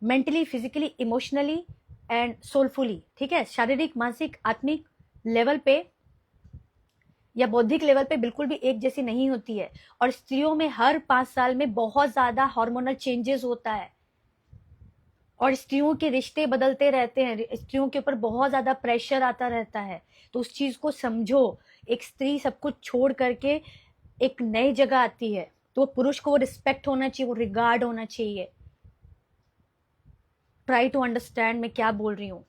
mentally, physically, emotionally and soulfully, ठीक है, शारीरिक, मानसिक, आत्मिक लेवल पे या बौद्धिक लेवल पे बिल्कुल भी एक जैसी नहीं होती है। और स्त्रियों में हर 5 साल में बहुत ज्यादा हार्मोनल चेंजेस होता है, और स्त्रियों के रिश्ते बदलते रहते हैं, स्त्रियों के ऊपर बहुत ज्यादा प्रेशर आता रहता है। तो उस चीज को समझो, एक स्त्री सब कुछ छोड़ करके एक नई जगह आती है, तो पुरुष को वो रिस्पेक्ट होना चाहिए, वो रिगार्ड होना चाहिए। ट्राई टू अंडरस्टैंड मैं क्या बोल रही हूँ।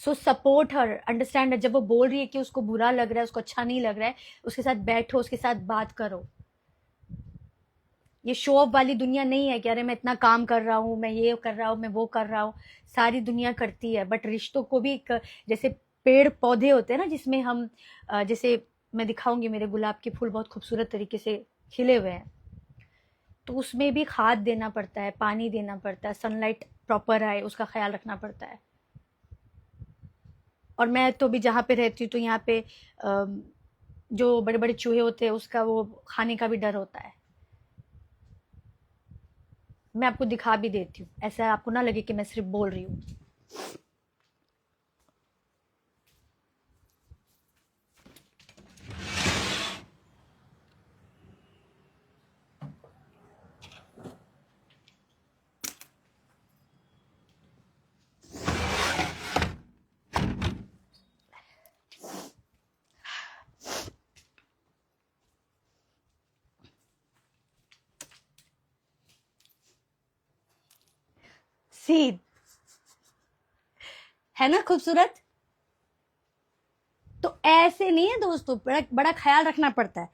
सो सपोर्ट हर, अंडरस्टैंड। जब वो बोल रही है कि उसको बुरा लग रहा है, उसको अच्छा नहीं लग रहा है, उसके साथ बैठो, उसके साथ बात करो। ये शो ऑफ वाली दुनिया नहीं है कि अरे मैं इतना काम कर रहा हूँ, मैं ये कर रहा हूँ, मैं वो कर रहा हूँ। सारी दुनिया करती है, बट रिश्तों को भी एक, जैसे पेड़ पौधे होते हैं ना, जिसमें हम जैसे मैं दिखाऊंगी, मेरे गुलाब के फूल बहुत खूबसूरत तरीके से खिले हुए हैं, तो उसमें भी खाद देना पड़ता है, पानी देना पड़ता है, सनलाइट प्रॉपर आए उसका ख्याल रखना पड़ता है। और मैं तो भी जहाँ पे रहती हूँ, तो यहाँ पे जो बड़े बड़े चूहे होते हैं, उसका वो खाने का भी डर होता है। मैं आपको दिखा भी देती हूँ, ऐसा आपको ना लगे कि मैं सिर्फ बोल रही हूँ। सीध है ना खूबसूरत? तो ऐसे नहीं है दोस्तों, बड़ा बड़ा ख्याल रखना पड़ता है,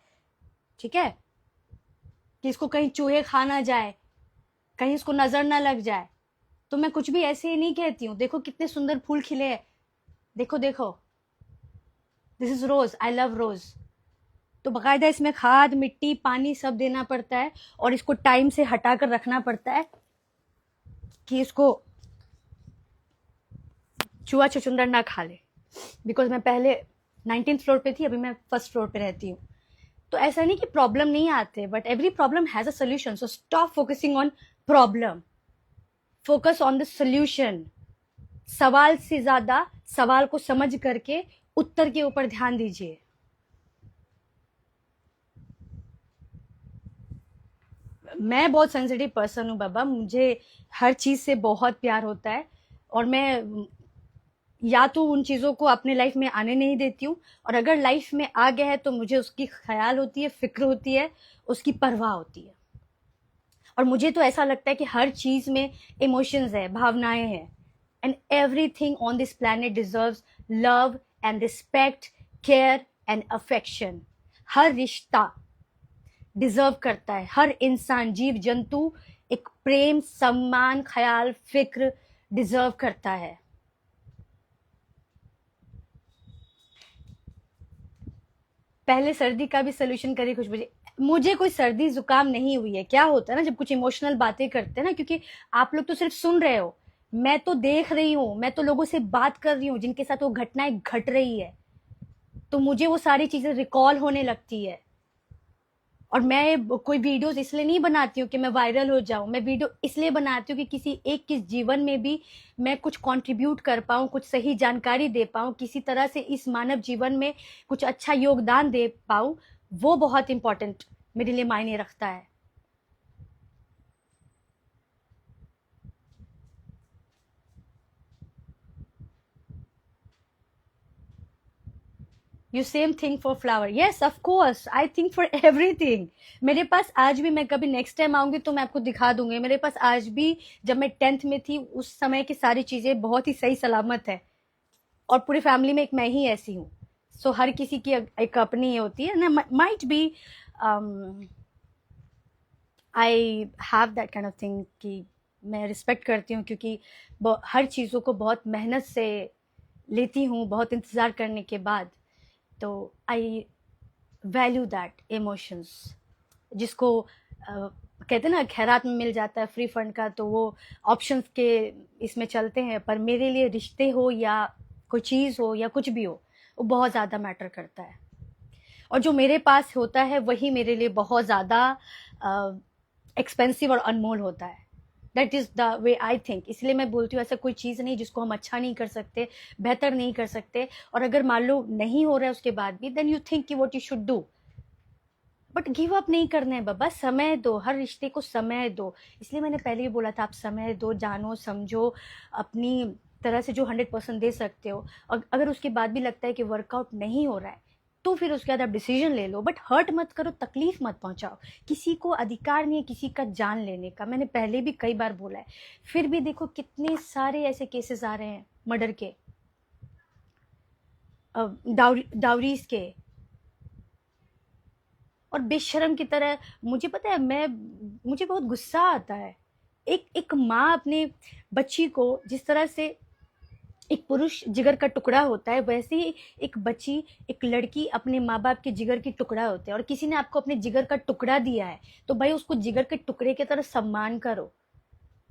ठीक है, कि इसको कहीं चूहे खा ना जाए, कहीं इसको नजर ना लग जाए। तो मैं कुछ भी ऐसे ही नहीं कहती हूँ। देखो कितने सुंदर फूल खिले हैं, देखो देखो, this is rose, I love rose. तो बकायदा इसमें खाद, मिट्टी, पानी सब देना पड़ता है, और इसको टाइम से हटा कर रखना पड़ता है कि इसको चूहा छुचुंदर ना खा ले। बिकॉज मैं पहले 19th फ्लोर पे थी, अभी मैं फर्स्ट फ्लोर पे रहती हूँ। तो ऐसा नहीं कि प्रॉब्लम नहीं आते, but every problem has a solution. So stop focusing on problem, focus on the solution. सवाल से ज्यादा सवाल को समझ करके उत्तर के ऊपर ध्यान दीजिए। मैं बहुत सेंसिटिव पर्सन हूँ बाबा, मुझे हर चीज से बहुत प्यार होता है, और मैं या तो उन चीजों को अपने लाइफ में आने नहीं देती हूँ, और अगर लाइफ में आ गया है तो मुझे उसकी ख्याल होती है, फिक्र होती है, उसकी परवाह होती है। और मुझे तो ऐसा लगता है कि हर चीज में इमोशंस है, भावनाएं हैं, and everything on this planet deserves love and respect, care and affection. हर रिश्ता डिजर्व करता है, हर इंसान, जीव जंतु एक प्रेम, सम्मान, ख्याल, फिक्र डिजर्व करता है। पहले सर्दी का भी सोल्यूशन करिए खुशबू जी। मुझे कोई सर्दी जुकाम नहीं हुई है। क्या होता है ना, जब कुछ इमोशनल बातें करते हैं ना, क्योंकि आप लोग तो सिर्फ सुन रहे हो, मैं तो देख रही हूँ, मैं तो लोगों से बात कर रही हूँ जिनके साथ वो घटनाएं घट रही है, तो मुझे वो सारी चीजें रिकॉल होने लगती है। और मैं कोई वीडियोस इसलिए नहीं बनाती हूँ कि मैं वायरल हो जाऊं, मैं वीडियो इसलिए बनाती हूँ कि किसी एक के जीवन में भी मैं कुछ कंट्रीब्यूट कर पाऊं, कुछ सही जानकारी दे पाऊं, किसी तरह से इस मानव जीवन में कुछ अच्छा योगदान दे पाऊं। वो बहुत इंपॉर्टेंट मेरे लिए मायने रखता है। You same thing for flower, yes of course, I think for everything. मेरे पास आज भी, मैं कभी नेक्स्ट टाइम आऊंगी तो मैं आपको दिखा दूंगी, मेरे पास आज भी, जब मैं 10th में थी उस समय की सारी चीजें बहुत ही सही सलामत है। और पूरी फैमिली में एक मैं ही ऐसी हूँ। सो हर किसी की एक अपनी होती है ना, might be I have that kind of thing, कि मैं रिस्पेक्ट करती हूँ, क्योंकि हर चीज़ों को बहुत मेहनत से लेती हूँ, बहुत इंतज़ार करने के बाद। तो आई वैल्यू दैट इमोशंस, जिसको कहते हैं ना खैरात में मिल जाता है फ्री फंड का, तो वो ऑप्शंस के इसमें चलते हैं, पर मेरे लिए रिश्ते हो या कोई चीज़ हो या कुछ भी हो, वो बहुत ज़्यादा मैटर करता है। और जो मेरे पास होता है वही मेरे लिए बहुत ज़्यादा एक्सपेंसिव और अनमोल होता है। That is the way I think. इसलिए मैं बोलती हूँ, ऐसा कोई चीज़ नहीं जिसको हम अच्छा नहीं कर सकते, बेहतर नहीं कर सकते। और अगर मान लो नहीं हो रहा है उसके बाद भी, देन यू थिंक कि what you should do, but give up नहीं करना है बाबा। समय दो, हर रिश्ते को समय दो। इसलिए मैंने पहले भी बोला था, आप समय दो, जानो समझो, अपनी तरह से जो 100% दे सकते हो। और अगर उसके बाद भी लगता है कि वर्कआउट नहीं हो रहा है, तो फिर उसके बाद आप डिसीजन ले लो, बट हर्ट मत करो, तकलीफ मत पहुंचाओ। किसी को अधिकार नहीं है किसी का जान लेने का, मैंने पहले भी कई बार बोला है। फिर भी देखो कितने सारे ऐसे केसेस आ रहे हैं मर्डर के, डाउरीज के, और बेशर्म की तरह। मुझे पता है, मुझे बहुत गुस्सा आता है। एक माँ अपने बच्ची को जिस तरह से एक पुरुष जिगर का टुकड़ा होता है, वैसे ही एक बच्ची, एक लड़की अपने माँ बाप के जिगर की टुकड़ा होते हैं। और किसी ने आपको अपने जिगर का टुकड़ा दिया है तो भाई उसको जिगर के टुकड़े की तरह सम्मान करो।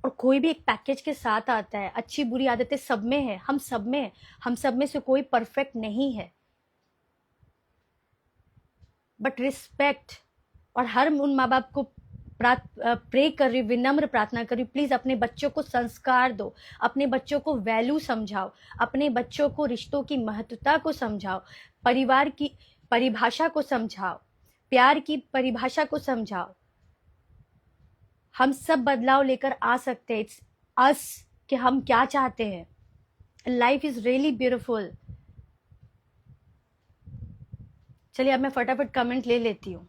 और कोई भी एक पैकेज के साथ आता है। अच्छी बुरी आदतें सब में है, हम सब में है, हम सब में से कोई परफेक्ट नहीं है। बट रिस्पेक्ट, और हर उन माँ बाप को प्रे कर रही, विनम्र प्रार्थना कर रही, प्लीज अपने बच्चों को संस्कार दो, अपने बच्चों को वैल्यू समझाओ, अपने बच्चों को रिश्तों की महत्वता को समझाओ, परिवार की परिभाषा को समझाओ, प्यार की परिभाषा को समझाओ। हम सब बदलाव लेकर आ सकते हैं। इट्स अस कि हम क्या चाहते हैं। Life is really beautiful. चलिए अब मैं फटाफट कमेंट ले लेती हूँ।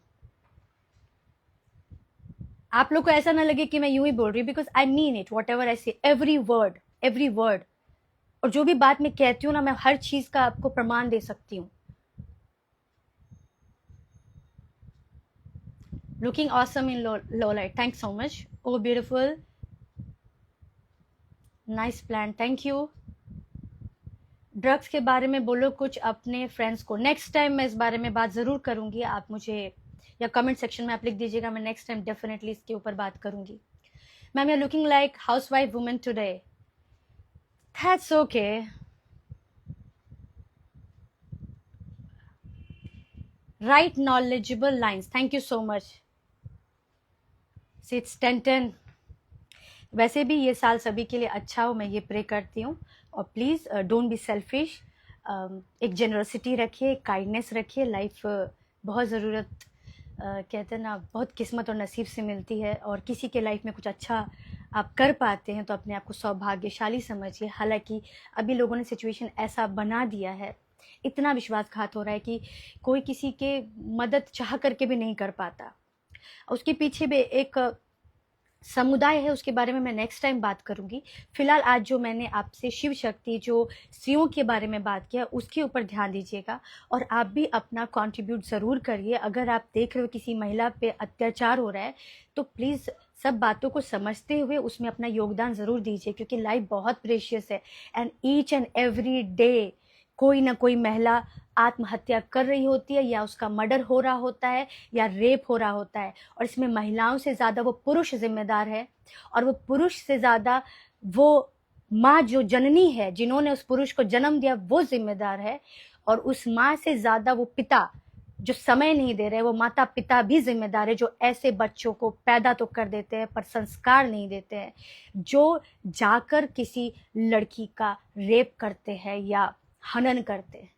आप लोग को ऐसा ना लगे कि मैं यूं ही बोल रही हूँ, because I mean it, what ever I से, एवरी वर्ड, एवरी वर्ड। और जो भी बात मैं कहती हूँ ना, मैं हर चीज का आपको प्रमाण दे सकती हूँ। Looking awesome in low light, thank so much. Oh beautiful, nice plan, thank you. Drugs के बारे में बोलो कुछ अपने फ्रेंड्स को। नेक्स्ट टाइम मैं इस बारे में बात ज़रूर करूंगी। आप मुझे या कमेंट सेक्शन में आप लिख दीजिएगा, मैं नेक्स्ट टाइम डेफिनेटली इसके ऊपर बात करूंगी। Ma'am, you are looking like housewife women today. That's okay. Right knowledgeable lines, thank you so much. It's 10-10। वैसे भी ये साल सभी के लिए अच्छा हो, मैं ये प्रे करती हूँ। और प्लीज़ डोंट बी सेल्फिश। एक जेनरसिटी रखिए, काइंडनेस रखिए। लाइफ बहुत ज़रूरत, कहते हैं ना, बहुत किस्मत और नसीब से मिलती है। और किसी के लाइफ में कुछ अच्छा आप कर पाते हैं तो अपने आप को सौभाग्यशाली समझिए। हालांकि अभी लोगों ने सिचुएशन ऐसा बना दिया है, इतना विश्वासघात हो रहा है कि कोई किसी के मदद चाह करके भी नहीं कर पाता। उसके पीछे भी एक समुदाय है, उसके बारे में मैं नेक्स्ट टाइम बात करूंगी। फिलहाल आज जो मैंने आपसे शिव शक्ति, जो स्त्रियों के बारे में बात किया, उसके ऊपर ध्यान दीजिएगा। और आप भी अपना कंट्रीब्यूट ज़रूर करिए। अगर आप देख रहे हो किसी महिला पे अत्याचार हो रहा है तो प्लीज़ सब बातों को समझते हुए उसमें अपना योगदान ज़रूर दीजिए, क्योंकि लाइफ बहुत प्रेशियस है। And each and every day कोई ना कोई महिला आत्महत्या कर रही होती है, या उसका मर्डर हो रहा होता है, या रेप हो रहा होता है। और इसमें महिलाओं से ज़्यादा वो पुरुष जिम्मेदार है, और वो पुरुष से ज़्यादा वो माँ जो जननी है, जिन्होंने उस पुरुष को जन्म दिया, वो जिम्मेदार है। और उस माँ से ज़्यादा वो पिता जो समय नहीं दे रहे, वो माता पिता भी जिम्मेदार है, जो ऐसे बच्चों को पैदा तो कर देते हैं पर संस्कार नहीं देते हैं, जो जाकर किसी लड़की का रेप करते हैं या हनन करते हैं।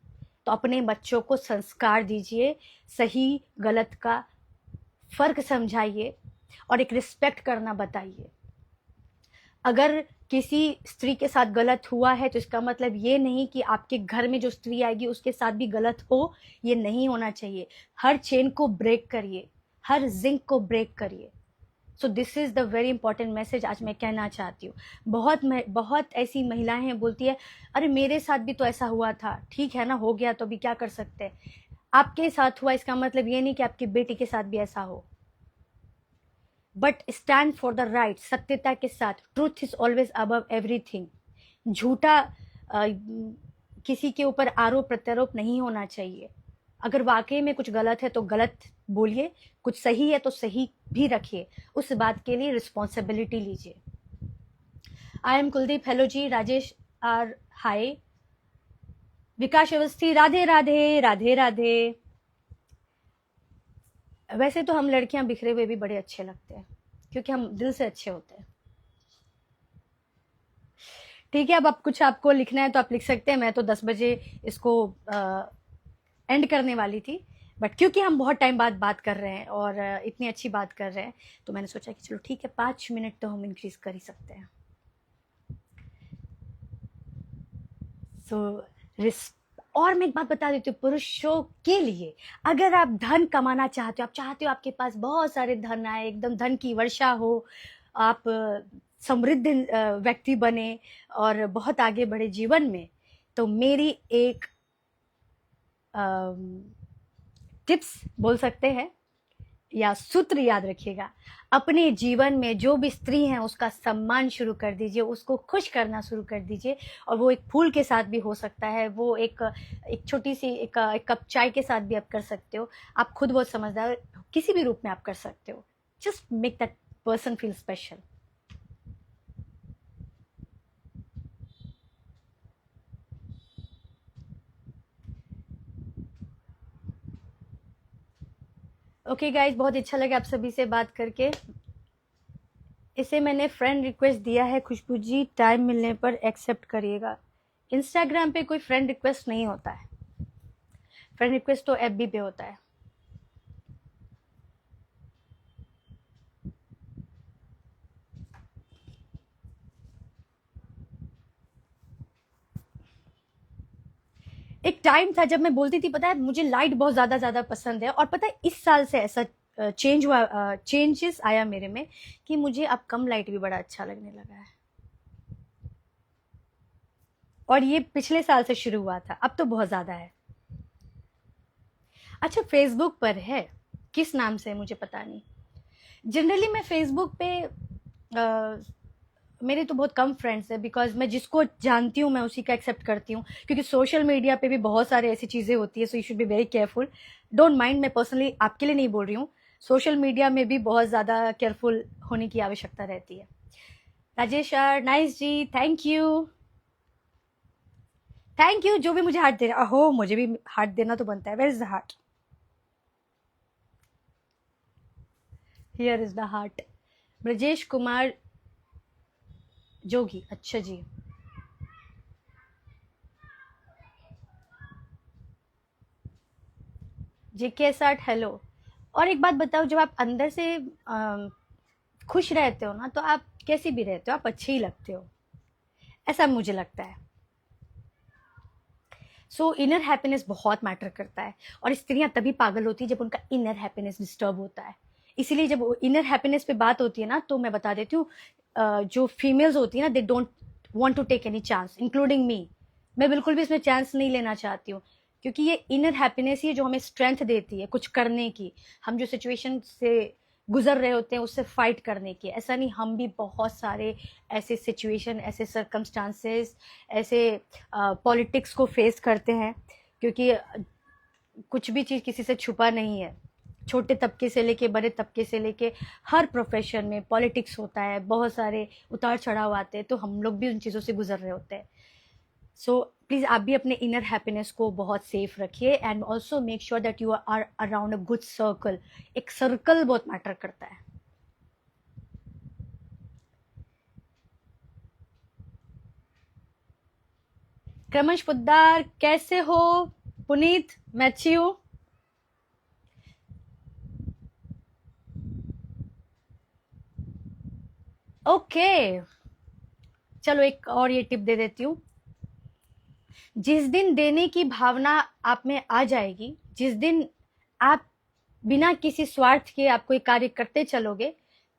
तो अपने बच्चों को संस्कार दीजिए, सही गलत का फर्क समझाइए, और एक रिस्पेक्ट करना बताइए। अगर किसी स्त्री के साथ गलत हुआ है तो इसका मतलब ये नहीं कि आपके घर में जो स्त्री आएगी उसके साथ भी गलत हो, ये नहीं होना चाहिए। हर चेन को ब्रेक करिए, हर जिंक को ब्रेक करिए। So this is the very important message आज मैं कहना चाहती हूँ। बहुत ऐसी महिलाएं हैं, बोलती है अरे मेरे साथ भी तो ऐसा हुआ था। ठीक है ना, हो गया तो अभी क्या कर सकते हैं। आपके साथ हुआ इसका मतलब ये नहीं कि आपकी बेटी के साथ भी ऐसा हो। But stand for the right, सत्यता के साथ। Truth is always above everything. झूठा किसी के ऊपर आरोप प्रत्यारोप नहीं होना चाहिए। अगर वाकई में कुछ गलत है तो गलत बोलिए, कुछ सही है तो सही भी रखिए, उस बात के लिए रिस्पॉन्सिबिलिटी लीजिए। आई एम कुलदीप, हेलो जी। Rajesh R, hi. विकास अवस्थी, राधे राधे राधे राधे। वैसे तो हम लड़कियां बिखरे हुए भी बड़े अच्छे लगते हैं, क्योंकि हम दिल से अच्छे होते हैं। ठीक है, अब आप कुछ आपको लिखना है तो आप लिख सकते हैं। मैं तो 10 बजे इसको एंड करने वाली थी, बट क्योंकि हम बहुत टाइम बाद बात कर रहे हैं और इतनी अच्छी बात कर रहे हैं, तो मैंने सोचा कि चलो ठीक है, 5 मिनट तो हम इंक्रीज कर ही सकते हैं। और मैं एक बात बता देती हूँ पुरुषों के लिए, अगर आप धन कमाना चाहते हो, आप चाहते हो आपके पास बहुत सारे धन आए, एकदम धन की वर्षा हो, आप समृद्ध व्यक्ति बने और बहुत आगे बढ़े जीवन में, तो मेरी एक टिप्स बोल सकते हैं या सूत्र याद रखिएगा। अपने जीवन में जो भी स्त्री हैं उसका सम्मान शुरू कर दीजिए, उसको खुश करना शुरू कर दीजिए। और वो एक फूल के साथ भी हो सकता है, वो एक छोटी सी एक कप चाय के साथ भी आप कर सकते हो। आप खुद बहुत समझदार, किसी भी रूप में आप कर सकते हो। Just make that person feel special. Okay guys, बहुत अच्छा लगा आप सभी से बात करके। इसे मैंने फ्रेंड रिक्वेस्ट दिया है, खुशबू जी टाइम मिलने पर एक्सेप्ट करिएगा। इंस्टाग्राम पे कोई फ्रेंड रिक्वेस्ट नहीं होता है, फ्रेंड रिक्वेस्ट तो एफबी पे होता है। एक टाइम था जब मैं बोलती थी, पता है मुझे लाइट बहुत ज्यादा पसंद है, और पता है इस साल से ऐसा चेंजेस आया मेरे में कि मुझे अब कम लाइट भी बड़ा अच्छा लगने लगा है। और ये पिछले साल से शुरू हुआ था, अब तो बहुत ज्यादा है। अच्छा, फेसबुक पर है, किस नाम से मुझे पता नहीं। जनरली मैं फेसबुक पे मेरे तो बहुत कम फ्रेंड्स हैं, बिकॉज मैं जिसको जानती हूँ मैं उसी का एक्सेप्ट करती हूँ, क्योंकि सोशल मीडिया पे भी बहुत सारे ऐसी चीज़ें होती है। So you should be very careful. Don't mind, मैं पर्सनली आपके लिए नहीं बोल रही हूँ, सोशल मीडिया में भी बहुत ज़्यादा केयरफुल होने की आवश्यकता रहती है। Rajesh nice ji, thank you, thank you. जो भी मुझे हार्ट दे रहा हो, मुझे भी हार्ट देना तो बनता है। Where is the heart? Here is the heart. Brajesh Kumar Jogi, अच्छा जी। JK60 hello. और एक बात बताओ, जब आप अंदर से खुश रहते हो ना, तो आप कैसे भी रहते हो, आप अच्छे ही लगते हो, ऐसा मुझे लगता है। सो इनर हैप्पीनेस बहुत मैटर करता है, और स्त्रियां तभी पागल होती है जब उनका इनर हैप्पीनेस डिस्टर्ब होता है। इसीलिए जब इनर हैप्पीनेस पे बात होती है ना, तो मैं बता देती हूँ, जो फीमेल्स होती है ना, they don't want to take any chance, including me. मैं बिल्कुल भी इसमें चांस नहीं लेना चाहती हूँ, क्योंकि ये इनर हैप्पीनेस ही है जो हमें स्ट्रेंथ देती है कुछ करने की। हम जो सिचुएशन से गुजर रहे होते हैं उससे फाइट करने की, ऐसा नहीं, हम भी बहुत सारे ऐसे सिचुएशन, ऐसे सर्कमस्टांसेस, ऐसे पॉलिटिक्स को फेस करते हैं, क्योंकि कुछ भी चीज़ किसी से छुपा नहीं है। छोटे तबके से लेके बड़े तबके से लेके हर प्रोफेशन में पॉलिटिक्स होता है, बहुत सारे उतार चढ़ाव आते हैं, तो हम लोग भी उन चीज़ों से गुजर रहे होते हैं। सो प्लीज़ आप भी अपने इनर हैप्पीनेस को बहुत सेफ रखिए, and also make sure that you are around a good circle. एक सर्कल बहुत मैटर करता है। क्रमश पुद्दार, कैसे हो? पुनीत, मैं अच्छी हूँ। ओके, चलो एक और ये टिप दे देती हूँ। जिस दिन देने की भावना आप में आ जाएगी, जिस दिन आप बिना किसी स्वार्थ के आप कोई कार्य करते चलोगे,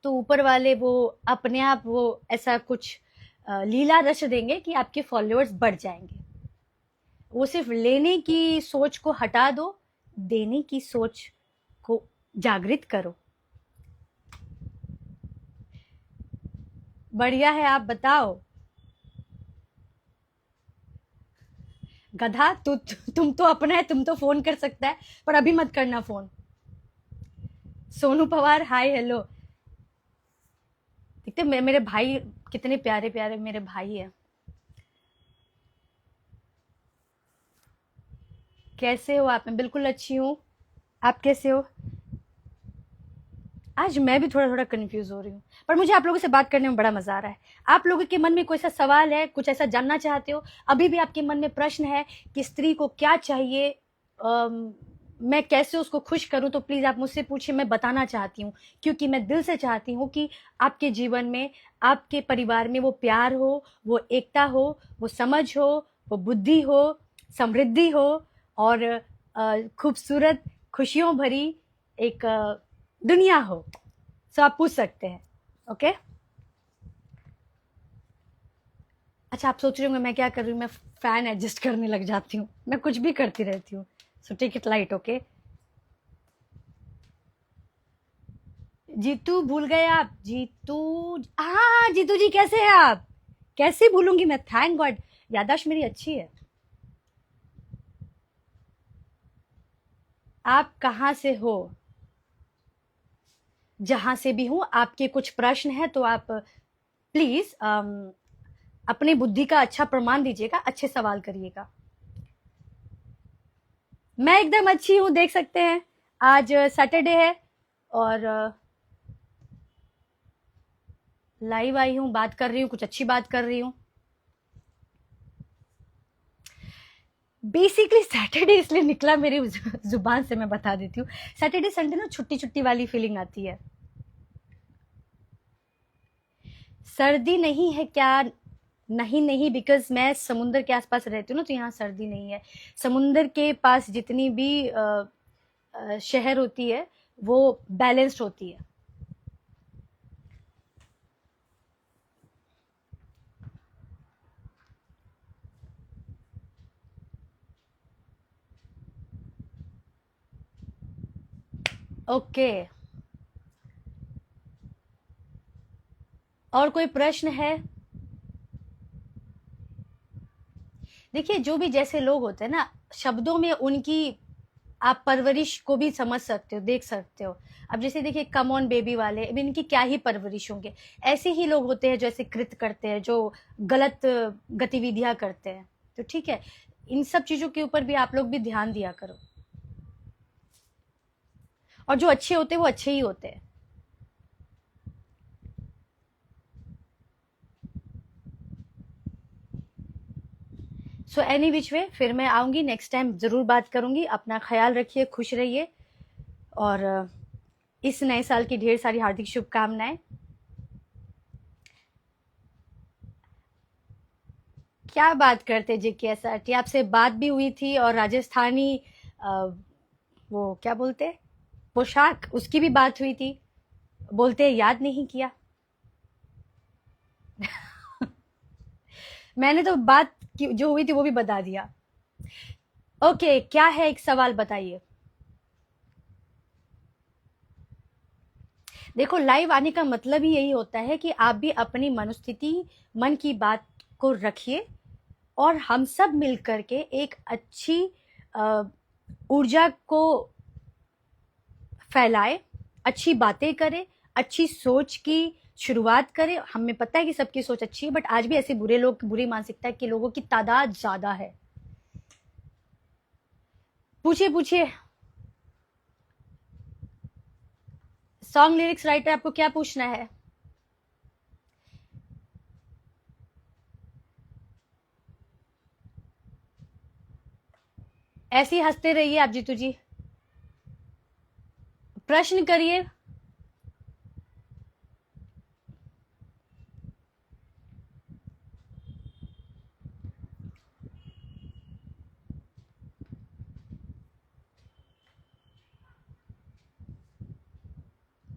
तो ऊपर वाले वो अपने आप वो ऐसा कुछ लीला रच देंगे कि आपके फॉलोअर्स बढ़ जाएंगे। वो सिर्फ लेने की सोच को हटा दो, देने की सोच को जागृत करो। बढ़िया है, आप बताओ। गधा, तुम तो अपना है, तुम तो फोन कर सकता है, पर अभी मत करना phone. Sonu Pawar, hi hello. देखते मेरे भाई कितने प्यारे प्यारे मेरे भाई है। कैसे हो आप? मैं बिल्कुल अच्छी हूँ, आप कैसे हो? आज मैं भी थोड़ा थोड़ा कंफ्यूज हो रही हूँ, पर मुझे आप लोगों से बात करने में बड़ा मजा आ रहा है। आप लोगों के मन में कोई सा सवाल है, कुछ ऐसा जानना चाहते हो, अभी भी आपके मन में प्रश्न है कि स्त्री को क्या चाहिए, मैं कैसे उसको खुश करूं, तो प्लीज आप मुझसे पूछिए, मैं बताना चाहती हूँ। क्योंकि मैं दिल से चाहती हूँ कि आपके जीवन में, आपके परिवार में वो प्यार हो, वो एकता हो, वो समझ हो, वो बुद्धि हो, समृद्धि हो, और खूबसूरत खुशियों भरी एक दुनिया हो। सो आप पूछ सकते हैं। ओके। अच्छा, आप सोच रहे होंगे मैं क्या कर रही हूँ, मैं फैन एडजस्ट करने लग जाती हूँ, मैं कुछ भी करती रहती हूँ। So take it light, okay. Jeetu भूल गए आप? जीतू, हाँ जीतू जी कैसे हैं आप? कैसे भूलूंगी मैं, थैंक गॉड, याददाश्त मेरी अच्छी है। आप कहाँ से हो? जहां से भी हूं, आपके कुछ प्रश्न हैं तो आप प्लीज अपनी बुद्धि का अच्छा प्रमाण दीजिएगा, अच्छे सवाल करिएगा। मैं एकदम अच्छी हूँ, देख सकते हैं आज सैटरडे है और लाइव आई हूँ, बात कर रही हूँ, कुछ अच्छी बात कर रही हूँ। बेसिकली सैटरडे इसलिए निकला मेरी जुबान से, मैं बता देती हूँ। सैटरडे संडे ना छुट्टी छुट्टी वाली फीलिंग आती है। सर्दी नहीं है क्या? नहीं नहीं, बिकॉज मैं समुंदर के आसपास रहती हूँ ना, तो यहाँ सर्दी नहीं है। समुंदर के पास जितनी भी शहर होती है वो बैलेंस्ड होती है। ओके, और कोई प्रश्न है? देखिए, जो भी जैसे लोग होते हैं ना, शब्दों में उनकी आप परवरिश को भी समझ सकते हो, देख सकते हो। अब जैसे देखिए कम ऑन बेबी वाले, अब इनकी क्या ही परवरिश होंगे। ऐसे ही लोग होते हैं जो ऐसे कृत करते हैं, जो गलत गतिविधियां करते हैं। तो ठीक है, इन सब चीजों के ऊपर भी आप लोग भी ध्यान दिया करो। और जो अच्छे होते हैं वो अच्छे ही होते हैं। सो एनी विच वे, फिर मैं आऊंगी नेक्स्ट टाइम, जरूर बात करूंगी। अपना ख्याल रखिए, खुश रहिए, और इस नए साल की ढेर सारी हार्दिक शुभकामनाएं। क्या बात करते जी के एस आर टी, आपसे बात भी हुई थी, और राजस्थानी वो क्या बोलते, पोशाक, उसकी भी बात हुई थी। बोलते याद नहीं किया। मैंने तो बात जो हुई थी वो भी बता दिया। ओके, क्या है, एक सवाल बताइए। देखो, लाइव आने का मतलब ही यही होता है कि आप भी अपनी मनोस्थिति, मन की बात को रखिए, और हम सब मिलकर के एक अच्छी ऊर्जा को फैलाए, अच्छी बातें करें, अच्छी सोच की शुरुआत करें। हमें पता है कि सबकी सोच अच्छी है, बट आज भी ऐसे बुरे लोग, बुरी मानसिकता के लोगों की तादाद ज्यादा है। पूछिए पूछिए। सॉन्ग लिरिक्स राइटर, आपको क्या पूछना है? ऐसे ही हंसते रहिए आप जीतू जी, प्रश्न करिए।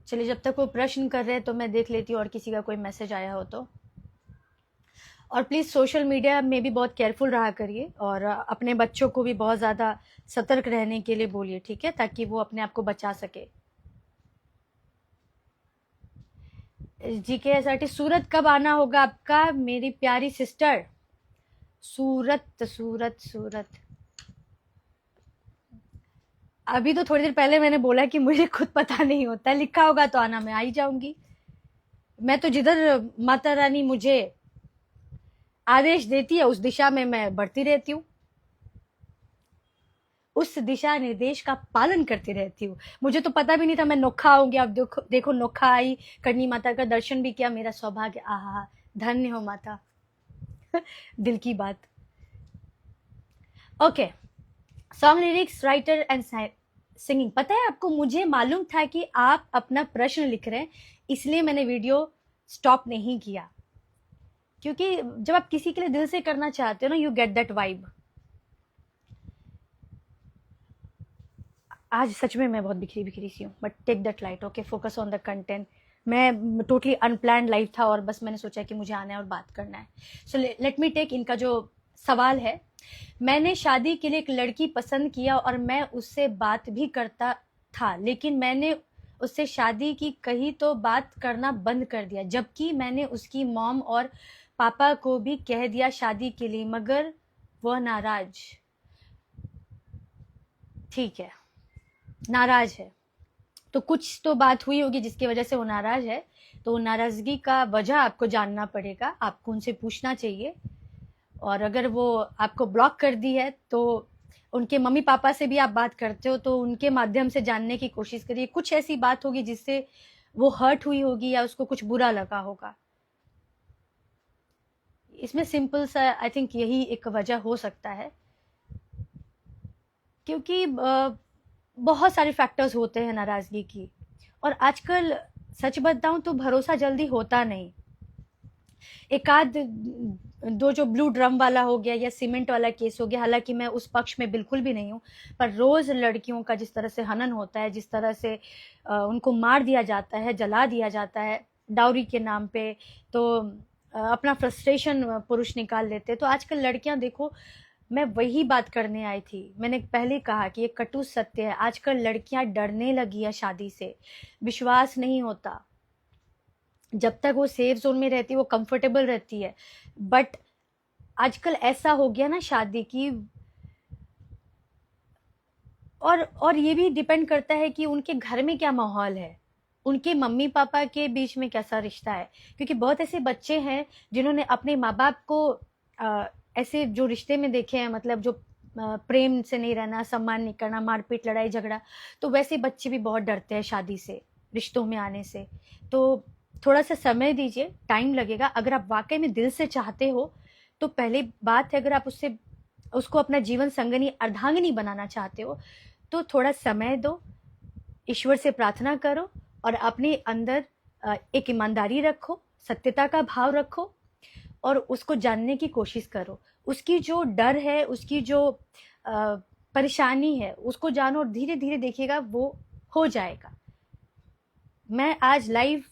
चलिए, जब तक वो प्रश्न कर रहे हैं तो मैं देख लेती हूँ और किसी का कोई मैसेज आया हो तो। और प्लीज़ सोशल मीडिया में भी बहुत केयरफुल रहा करिए, और अपने बच्चों को भी बहुत ज़्यादा सतर्क रहने के लिए बोलिए, ठीक है, ताकि वो अपने आप को बचा सके। जी के एस आर टी, सूरत कब आना होगा आपका मेरी प्यारी सिस्टर? सूरत सूरत सूरत, अभी तो थोड़ी देर पहले मैंने बोला कि मुझे खुद पता नहीं होता, लिखा होगा तो आना, मैं आ ही जाऊंगी। मैं तो जिधर माता रानी मुझे आदेश देती है उस दिशा में मैं बढ़ती रहती हूँ, उस दिशा निर्देश का पालन करती रहती हूँ। मुझे तो पता भी नहीं था मैं नोखा आऊंगी। आप देखो देखो, नोखा आई, करनी माता का दर्शन भी किया, मेरा सौभाग्य, आहा, धन्य हो माता। दिल की बात। Okay, song lyrics writer and singing, पता है आपको, मुझे मालूम था कि आप अपना प्रश्न लिख रहे हैं, इसलिए मैंने वीडियो स्टॉप नहीं किया। क्योंकि जब आप किसी के लिए दिल से करना चाहते हो ना, यू गेट दैट वाइब। आज सच में मैं बहुत बिखरी बिखरी सी हूँ, but take that light, okay, focus on the content. मैं टोटली अनप्लान लाइफ था, और बस मैंने सोचा कि मुझे आना है और बात करना है। सो लेट मी टेक इनका जो सवाल है, मैंने शादी के लिए एक लड़की पसंद किया और मैं उससे बात भी करता था, लेकिन मैंने उससे शादी की कही तो बात करना बंद कर दिया, जबकि मैंने उसकी मॉम और पापा को भी कह दिया शादी के लिए, मगर वह नाराज। ठीक है, नाराज है तो कुछ तो बात हुई होगी जिसकी वजह से वो नाराज है। तो वो नाराजगी का वजह आपको जानना पड़ेगा, आपको उनसे पूछना चाहिए। और अगर वो आपको ब्लॉक कर दी है तो उनके मम्मी पापा से भी आप बात करते हो तो उनके माध्यम से जानने की कोशिश करिए। कुछ ऐसी बात होगी जिससे वो हर्ट हुई होगी या उसको कुछ बुरा लगा होगा। इसमें सिंपल सा आई थिंक यही एक वजह हो सकता है, क्योंकि बहुत सारे फैक्टर्स होते हैं नाराजगी की। और आजकल सच बताऊं तो भरोसा जल्दी होता नहीं। एक आध दो जो ब्लू ड्रम वाला हो गया या सीमेंट वाला केस हो गया, हालांकि मैं उस पक्ष में बिल्कुल भी नहीं हूँ, पर रोज लड़कियों का जिस तरह से हनन होता है, जिस तरह से उनको मार दिया जाता है, जला दिया जाता है डाउरी के नाम पे, तो अपना फ्रस्ट्रेशन पुरुष निकाल लेते हैं। तो आजकल लड़कियां देखो, मैं वही बात करने आई थी, मैंने पहले कहा कि ये कटु सत्य है। आजकल लड़कियां डरने लगी है शादी से, विश्वास नहीं होता। जब तक वो सेफ जोन में रहती है वो कंफर्टेबल रहती है, बट आजकल ऐसा हो गया ना शादी की। और ये भी डिपेंड करता है कि उनके घर में क्या माहौल है, उनके मम्मी पापा के बीच में कैसा रिश्ता है। क्योंकि बहुत ऐसे बच्चे हैं जिन्होंने अपने माँ बाप को ऐसे जो रिश्ते में देखे हैं, मतलब जो प्रेम से नहीं रहना, सम्मान नहीं करना, मारपीट लड़ाई झगड़ा, तो वैसे बच्चे भी बहुत डरते हैं शादी से, रिश्तों में आने से। तो थोड़ा सा समय दीजिए, टाइम लगेगा। अगर आप वाकई में दिल से चाहते हो तो पहली बात है, अगर आप उसको अपना जीवन संगनी अर्धांगिनी बनाना चाहते हो तो थोड़ा समय दो, ईश्वर से प्रार्थना करो और अपने अंदर एक ईमानदारी रखो, सत्यता का भाव रखो और उसको जानने की कोशिश करो। उसकी जो डर है, उसकी जो परेशानी है, उसको जानो और धीरे धीरे देखिएगा वो हो जाएगा। मैं आज लाइव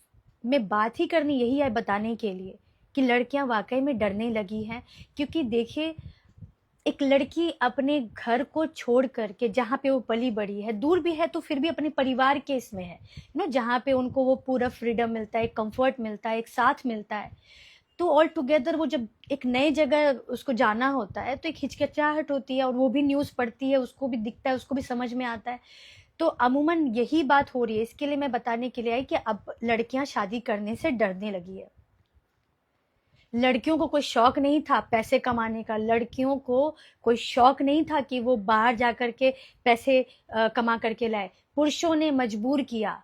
में बात ही करनी यही है, बताने के लिए कि लड़कियां वाकई में डरने लगी हैं। क्योंकि देखिए, एक लड़की अपने घर को छोड़ करके, जहाँ पे वो पली बड़ी है, दूर भी है तो फिर भी अपने परिवार के इसमें है ना, जहाँ पे उनको वो पूरा फ्रीडम मिलता है, एक कंफर्ट मिलता है, एक साथ मिलता है। तो ऑल टुगेदर वो जब एक नई जगह उसको जाना होता है तो एक हिचकिचाहट होती है, और वो भी न्यूज़ पढ़ती है, उसको भी दिखता है, उसको भी समझ में आता है। तो अमूमन यही बात हो रही है, इसके लिए मैं बताने के लिए आई कि अब लड़कियां शादी करने से डरने लगी है। लड़कियों को कोई शौक नहीं था पैसे कमाने का, लड़कियों को कोई शौक नहीं था कि वो बाहर जाकर के पैसे कमा करके लाए। पुरुषों ने मजबूर किया।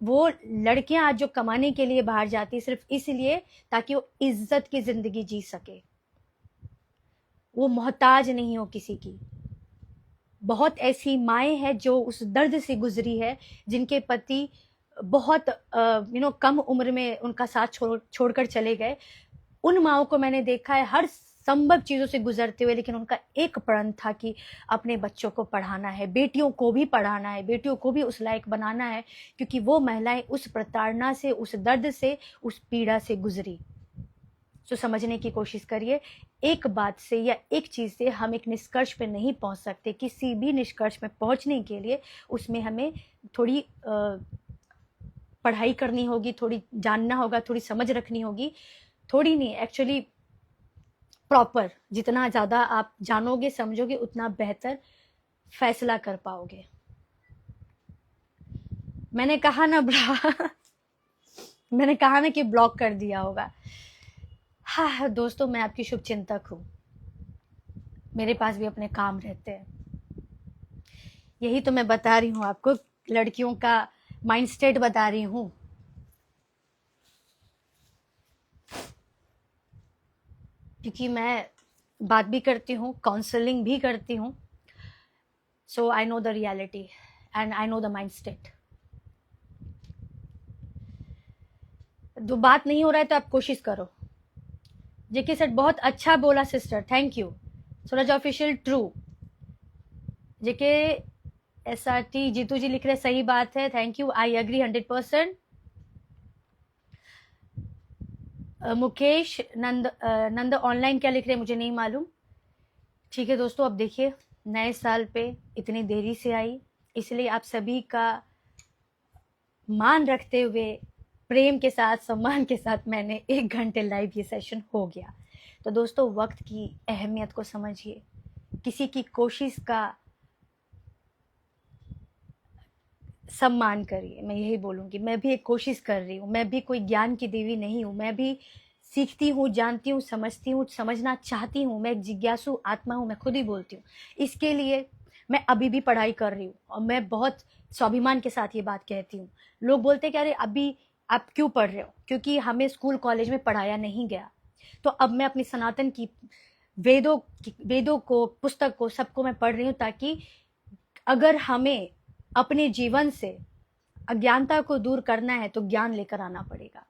वो लड़कियां आज जो कमाने के लिए बाहर जाती सिर्फ इसलिए ताकि वो इज्जत की जिंदगी जी सके, वो मोहताज नहीं हो किसी की। बहुत ऐसी माएँ हैं जो उस दर्द से गुजरी है, जिनके पति बहुत कम उम्र में उनका साथ छोड़कर चले गए। उन माओं को मैंने देखा है हर संभव चीज़ों से गुजरते हुए, लेकिन उनका एक प्रण था कि अपने बच्चों को पढ़ाना है, बेटियों को भी पढ़ाना है, बेटियों को भी उस लायक बनाना है, क्योंकि वो महिलाएं उस प्रताड़ना से, उस दर्द से, उस पीड़ा से गुजरी। तो समझने की कोशिश करिए। एक बात से या एक चीज़ से हम एक निष्कर्ष पे नहीं पहुंच सकते। किसी भी निष्कर्ष में पहुंचने के लिए उसमें हमें थोड़ी पढ़ाई करनी होगी, थोड़ी जानना होगा, थोड़ी समझ रखनी होगी। थोड़ी नहीं, एक्चुअली प्रॉपर। जितना ज़्यादा आप जानोगे समझोगे उतना बेहतर फैसला कर पाओगे। मैंने कहा ना मैंने कहा ना कि ब्लॉक कर दिया होगा। हाँ दोस्तों, मैं आपकी शुभ चिंतक हूँ, मेरे पास भी अपने काम रहते हैं। यही तो मैं बता रही हूँ आपको, लड़कियों का माइंड स्टेट बता रही हूँ। क्योंकि मैं बात भी करती हूँ, काउंसलिंग भी करती हूँ, so I know the reality and I know the mind state. जो बात नहीं हो रहा है तो आप कोशिश करो। जेके सेट बहुत अच्छा बोला sister, thank you. Suraj official true. JK SRT Jitu ji लिख रहे सही बात है, thank you, I agree 100%। Mukesh Nand online क्या लिख रहे हैं मुझे नहीं मालूम। ठीक है दोस्तों, अब देखिए नए साल पे इतनी देरी से आई, इसलिए आप सभी का मान रखते हुए प्रेम के साथ सम्मान के साथ मैंने 1 घंटे लाइव ये सेशन हो गया। तो दोस्तों वक्त की अहमियत को समझिए, किसी की कोशिश का सम्मान करिए। मैं यही बोलूँगी, मैं भी एक कोशिश कर रही हूँ, मैं भी कोई ज्ञान की देवी नहीं हूँ, मैं भी सीखती हूँ, जानती हूँ, समझती हूँ, समझना चाहती हूँ, मैं एक जिज्ञासु आत्मा हूँ, मैं खुद ही बोलती हूँ। इसके लिए मैं अभी भी पढ़ाई कर रही हूँ और मैं बहुत स्वाभिमान के साथ ये बात कहती हूँ। लोग बोलते हैं कि अरे अभी आप क्यों पढ़ रहे हो, क्योंकि हमें स्कूल कॉलेज में पढ़ाया नहीं गया। तो अब मैं अपनी सनातन की वेदों को, पुस्तक को, सबको मैं पढ़ रही हूँ, ताकि अगर हमें अपने जीवन से अज्ञानता को दूर करना है तो ज्ञान लेकर आना पड़ेगा।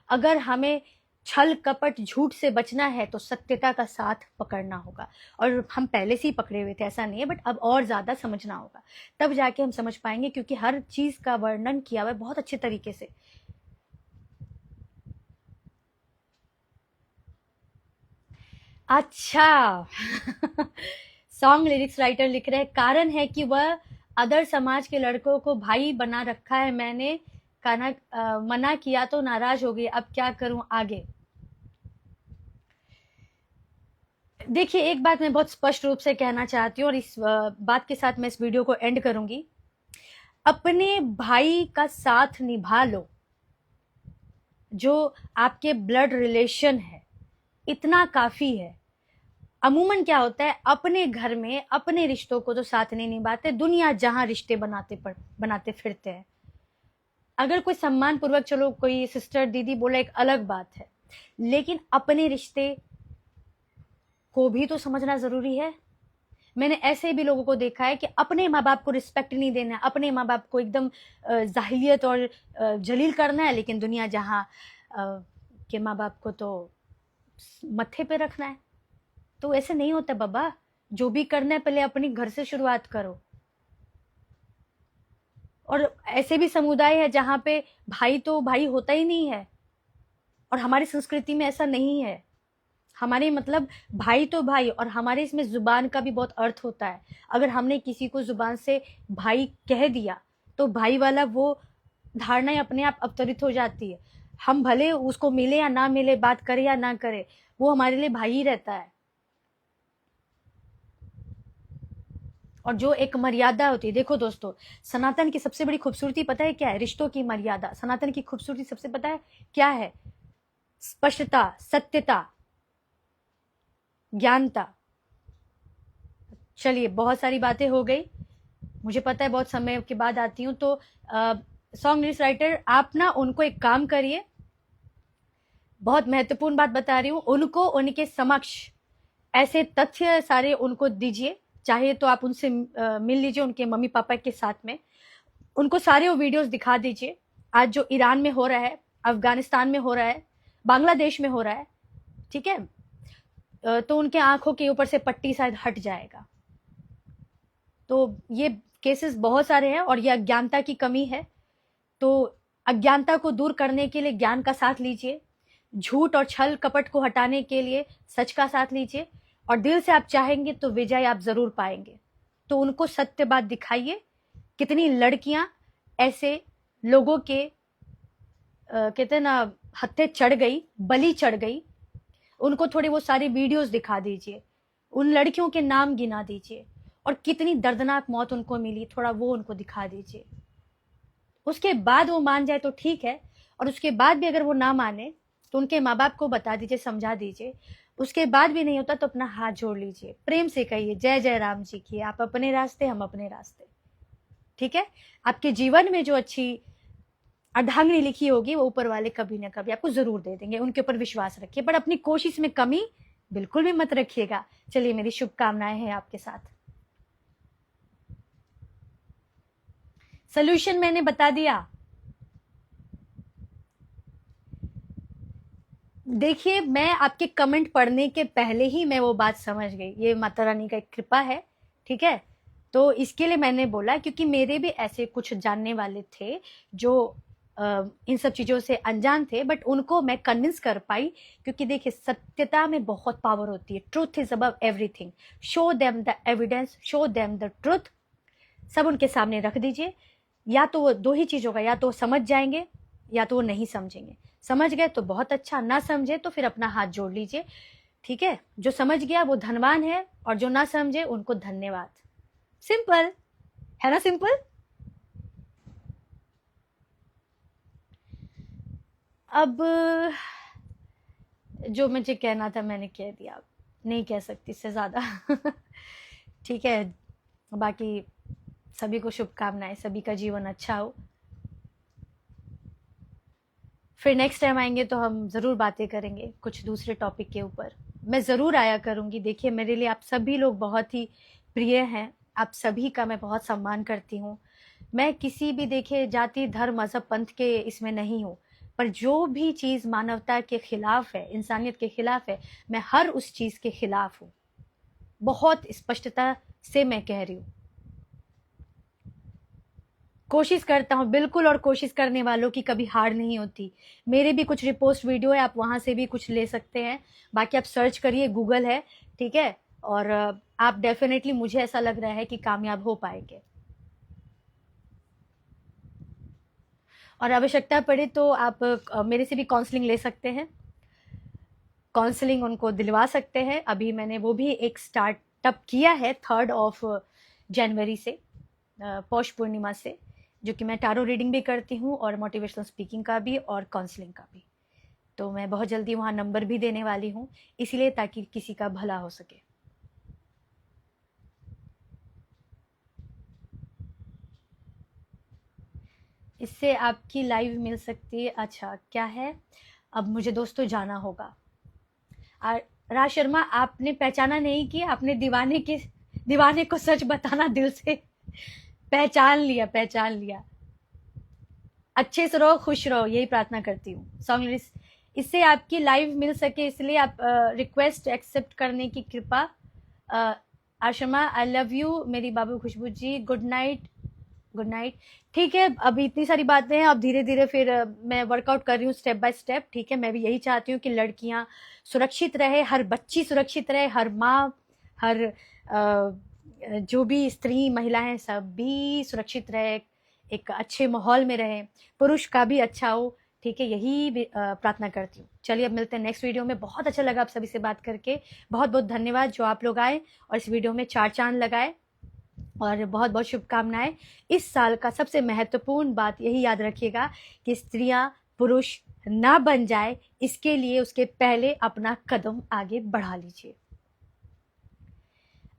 अगर हमें छल कपट झूठ से बचना है तो सत्यता का साथ पकड़ना होगा। और हम पहले से ही पकड़े हुए थे, ऐसा नहीं है, बट अब और ज़्यादा समझना होगा, तब जाके हम समझ पाएंगे, क्योंकि हर चीज़ का वर्णन किया हुआ है बहुत अच्छे तरीके से। अच्छा सॉन्ग लिरिक्स राइटर लिख रहे हैं, कारण है कि वह अदर समाज के लड़कों को भाई बना रखा है, मैंने मना किया तो नाराज हो गई, अब क्या करूं आगे। देखिए एक बात मैं बहुत स्पष्ट रूप से कहना चाहती हूँ, और इस बात के साथ मैं इस वीडियो को एंड करूंगी। अपने भाई का साथ निभा लो, जो आपके ब्लड रिलेशन है, इतना काफी है। अमूमन क्या होता है, अपने घर में अपने रिश्तों को तो साथ नहीं निभाते, दुनिया जहां रिश्ते बनाते फिरते हैं। अगर कोई सम्मान पूर्वक, चलो कोई सिस्टर दीदी बोला, एक अलग बात है, लेकिन अपने रिश्ते को भी तो समझना जरूरी है। मैंने ऐसे भी लोगों को देखा है कि अपने माँ बाप को रिस्पेक्ट नहीं देना है, अपने माँ बाप को एकदम जाहिलियत और जलील करना है, लेकिन दुनिया जहां के माँ बाप को तो मत्थे पे रखना है। तो ऐसे नहीं होता बाबा, जो भी करना है पहले अपने घर से शुरुआत करो। और ऐसे भी समुदाय है जहां पे भाई तो भाई होता ही नहीं है, और हमारी संस्कृति में ऐसा नहीं है। हमारे मतलब भाई तो भाई, और हमारे इसमें जुबान का भी बहुत अर्थ होता है। अगर हमने किसी को जुबान से भाई कह दिया तो भाई वाला वो धारणा अपने आप अवतरित हो जाती है। हम भले उसको मिले या ना मिले, बात करे या ना करे, वो हमारे लिए भाई ही रहता है। और जो एक मर्यादा होती है, देखो दोस्तों, सनातन की सबसे बड़ी खूबसूरती पता है क्या है? रिश्तों की मर्यादा। सनातन की खूबसूरती सबसे पता है क्या है? स्पष्टता, सत्यता, ज्ञानता। चलिए बहुत सारी बातें हो गई, मुझे पता है बहुत समय के बाद आती हूँ, तो सॉन्ग लिरिक्स राइटर आप ना उनको एक काम करिए, बहुत महत्वपूर्ण बात बता रही हूँ, उनको उनके समक्ष ऐसे तथ्य सारे उनको दीजिए। चाहे तो आप उनसे मिल लीजिए, उनके मम्मी पापा के साथ में उनको सारे वो वीडियोस दिखा दीजिए। आज जो ईरान में हो रहा है, अफगानिस्तान में हो रहा है, बांग्लादेश में हो रहा है, ठीक है, तो उनके आंखों के ऊपर से पट्टी शायद हट जाएगा। तो ये केसेस बहुत सारे हैं, और ये अज्ञानता की कमी है। तो अज्ञानता को दूर करने के लिए ज्ञान का साथ लीजिए, झूठ और छल कपट को हटाने के लिए सच का साथ लीजिए, और दिल से आप चाहेंगे तो विजय आप जरूर पाएंगे। तो उनको सत्य बात दिखाइए। कितनी लड़कियां ऐसे लोगों के कहते हैं ना, हत्थे चढ़ गई, बलि चढ़ गई, उनको थोड़ी वो सारी वीडियोस दिखा दीजिए, उन लड़कियों के नाम गिना दीजिए, और कितनी दर्दनाक मौत उनको मिली, थोड़ा वो उनको दिखा दीजिए। उसके बाद वो मान जाए तो ठीक है, और उसके बाद भी अगर वो ना माने तो उनके माँ बाप को बता दीजिए, समझा दीजिए। उसके बाद भी नहीं होता तो अपना हाथ जोड़ लीजिए, प्रेम से कहिए जय जय राम जी की, आप अपने रास्ते, हम अपने रास्ते। ठीक है, आपके जीवन में जो अच्छी अर्धांगिनी लिखी होगी वो ऊपर वाले कभी ना कभी आपको जरूर दे देंगे, उनके ऊपर विश्वास रखिए, पर अपनी कोशिश में कमी बिल्कुल भी मत रखिएगा। चलिए मेरी शुभकामनाएं हैं आपके साथ। सोल्यूशन मैंने बता दिया। देखिए मैं आपके कमेंट पढ़ने के पहले ही मैं वो बात समझ गई, ये माता रानी का एक कृपा है, ठीक है। तो इसके लिए मैंने बोला, क्योंकि मेरे भी ऐसे कुछ जानने वाले थे जो इन सब चीज़ों से अनजान थे, बट उनको मैं कन्विंस कर पाई, क्योंकि देखिए सत्यता में बहुत पावर होती है। Truth is above everything. Show them the evidence, show them the truth. सब उनके सामने रख दीजिए। या तो वो दो ही चीज़ होगा, या तो वो समझ जाएंगे या तो वो नहीं समझेंगे। समझ गए तो बहुत अच्छा, ना समझे तो फिर अपना हाथ जोड़ लीजिए, ठीक है। जो समझ गया वो धनवान है, और जो ना समझे उनको धन्यवाद। सिंपल है ना, सिंपल। अब जो मुझे कहना था मैंने कह दिया, नहीं कह सकती इससे ज़्यादा। ठीक है, बाकी सभी को शुभकामनाएं, सभी का जीवन अच्छा हो। फिर नेक्स्ट टाइम आएंगे तो हम ज़रूर बातें करेंगे कुछ दूसरे टॉपिक के ऊपर। मैं ज़रूर आया करूँगी। देखिए मेरे लिए आप सभी लोग बहुत ही प्रिय हैं, आप सभी का मैं बहुत सम्मान करती हूँ। मैं किसी भी देखिए जाति धर्म मजहब पंथ के इसमें नहीं हूँ, पर जो भी चीज़ मानवता के खिलाफ है, इंसानियत के खिलाफ है, मैं हर उस चीज़ के खिलाफ हूँ। बहुत स्पष्टता से मैं कह रही हूँ। कोशिश करता हूँ बिल्कुल, और कोशिश करने वालों की कभी हार नहीं होती। मेरे भी कुछ रिपोस्ट वीडियो है, आप वहां से भी कुछ ले सकते हैं। बाकी आप सर्च करिए, गूगल है, ठीक है। और आप डेफिनेटली, मुझे ऐसा लग रहा है कि कामयाब हो पाएंगे। और आवश्यकता पड़े तो आप मेरे से भी काउंसलिंग ले सकते हैं, काउंसलिंग उनको दिलवा सकते हैं। अभी मैंने वो भी एक स्टार्टअप किया है 3 जनवरी से, पौष पूर्णिमा से, जो कि मैं टारो रीडिंग भी करती हूँ और मोटिवेशनल स्पीकिंग का भी और काउंसलिंग का भी। तो मैं बहुत जल्दी वहाँ नंबर भी देने वाली हूँ, इसीलिए ताकि किसी का भला हो सके। इससे आपकी लाइव मिल सकती है। अच्छा क्या है, अब मुझे दोस्तों जाना होगा। राज शर्मा, आपने पहचाना नहीं कि आपने दीवाने को सच बताना दिल से पहचान लिया, पहचान लिया। अच्छे से रहो, खुश रहो, यही प्रार्थना करती हूँ। सॉन्ग लिस्ट इससे आपकी लाइव मिल सके, इसलिए आप रिक्वेस्ट एक्सेप्ट करने की कृपा। आशमा, आई लव यू मेरी बाबू खुशबू जी, गुड नाइट, गुड नाइट। ठीक है, अभी इतनी सारी बातें हैं, अब धीरे धीरे फिर मैं वर्कआउट कर रही हूँ स्टेप बाय स्टेप, ठीक है। मैं भी यही चाहती हूँ कि लड़कियां सुरक्षित रहे, हर बच्ची सुरक्षित रहे, हर माँ, हर जो भी स्त्री महिलाएं सब भी सुरक्षित रहे, एक अच्छे माहौल में रहे, पुरुष का भी अच्छा हो, ठीक है। यही प्रार्थना करती हूँ। चलिए अब मिलते हैं नेक्स्ट वीडियो में। बहुत अच्छा लगा आप सभी से बात करके, बहुत बहुत धन्यवाद जो आप लोग आए और इस वीडियो में 4 चांद लगाए, और बहुत बहुत शुभकामनाएं। इस साल का सबसे महत्वपूर्ण बात यही याद रखिएगा कि स्त्रियां पुरुष ना बन जाए, इसके लिए उसके पहले अपना कदम आगे बढ़ा लीजिए।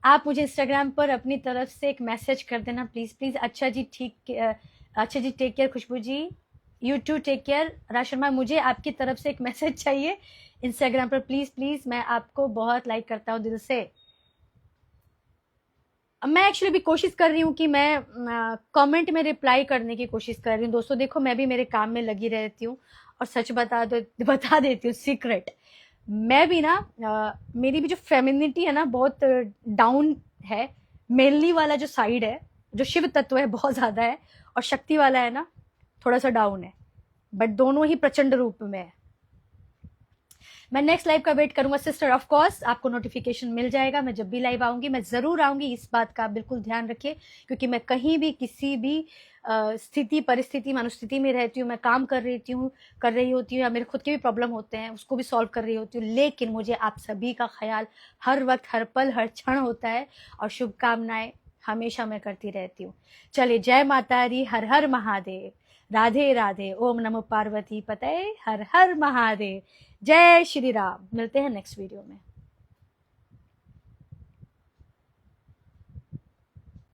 आप मुझे इंस्टाग्राम पर अपनी तरफ से एक मैसेज कर देना प्लीज प्लीज। अच्छा जी, ठीक, अच्छा जी, take care Khushboo ji, you too take care. Raj Sharma, मुझे आपकी तरफ से एक मैसेज चाहिए इंस्टाग्राम पर प्लीज प्लीज। मैं आपको बहुत लाइक करता हूँ दिल से। मैं एक्चुअली भी कोशिश कर रही हूँ कि मैं कमेंट में रिप्लाई करने की कोशिश कर रही हूँ दोस्तों। देखो मैं भी मेरे काम में लगी रहती हूँ, और सच बता देती हूँ सीक्रेट। मैं भी ना मेरी भी जो फेमिनिटी है ना बहुत डाउन है। मेनली वाला जो साइड है, जो शिव तत्व है, बहुत ज्यादा है, और शक्ति वाला है ना थोड़ा सा डाउन है, बट दोनों ही प्रचंड रूप में है। मैं नेक्स्ट लाइव का वेट करूंगा सिस्टर, ऑफ कोर्स आपको नोटिफिकेशन मिल जाएगा। मैं जब भी लाइव आऊंगी मैं जरूर आऊंगी, इस बात का बिल्कुल ध्यान रखिए, क्योंकि मैं कहीं भी किसी भी स्थिति परिस्थिति अनुस्थिति में रहती हूँ, मैं काम कर रही होती हूँ, या मेरे खुद के भी प्रॉब्लम होते हैं उसको भी सॉल्व कर रही होती हूँ, लेकिन मुझे आप सभी का ख्याल हर वक्त, हर पल, हर क्षण होता है, और शुभकामनाएं हमेशा मैं करती रहती हूँ। चलिए, जय माता दी, हर हर महादेव, राधे राधे, ओम नमो पार्वती पतये, हर हर महादेव, जय श्री राम। मिलते हैं नेक्स्ट वीडियो में।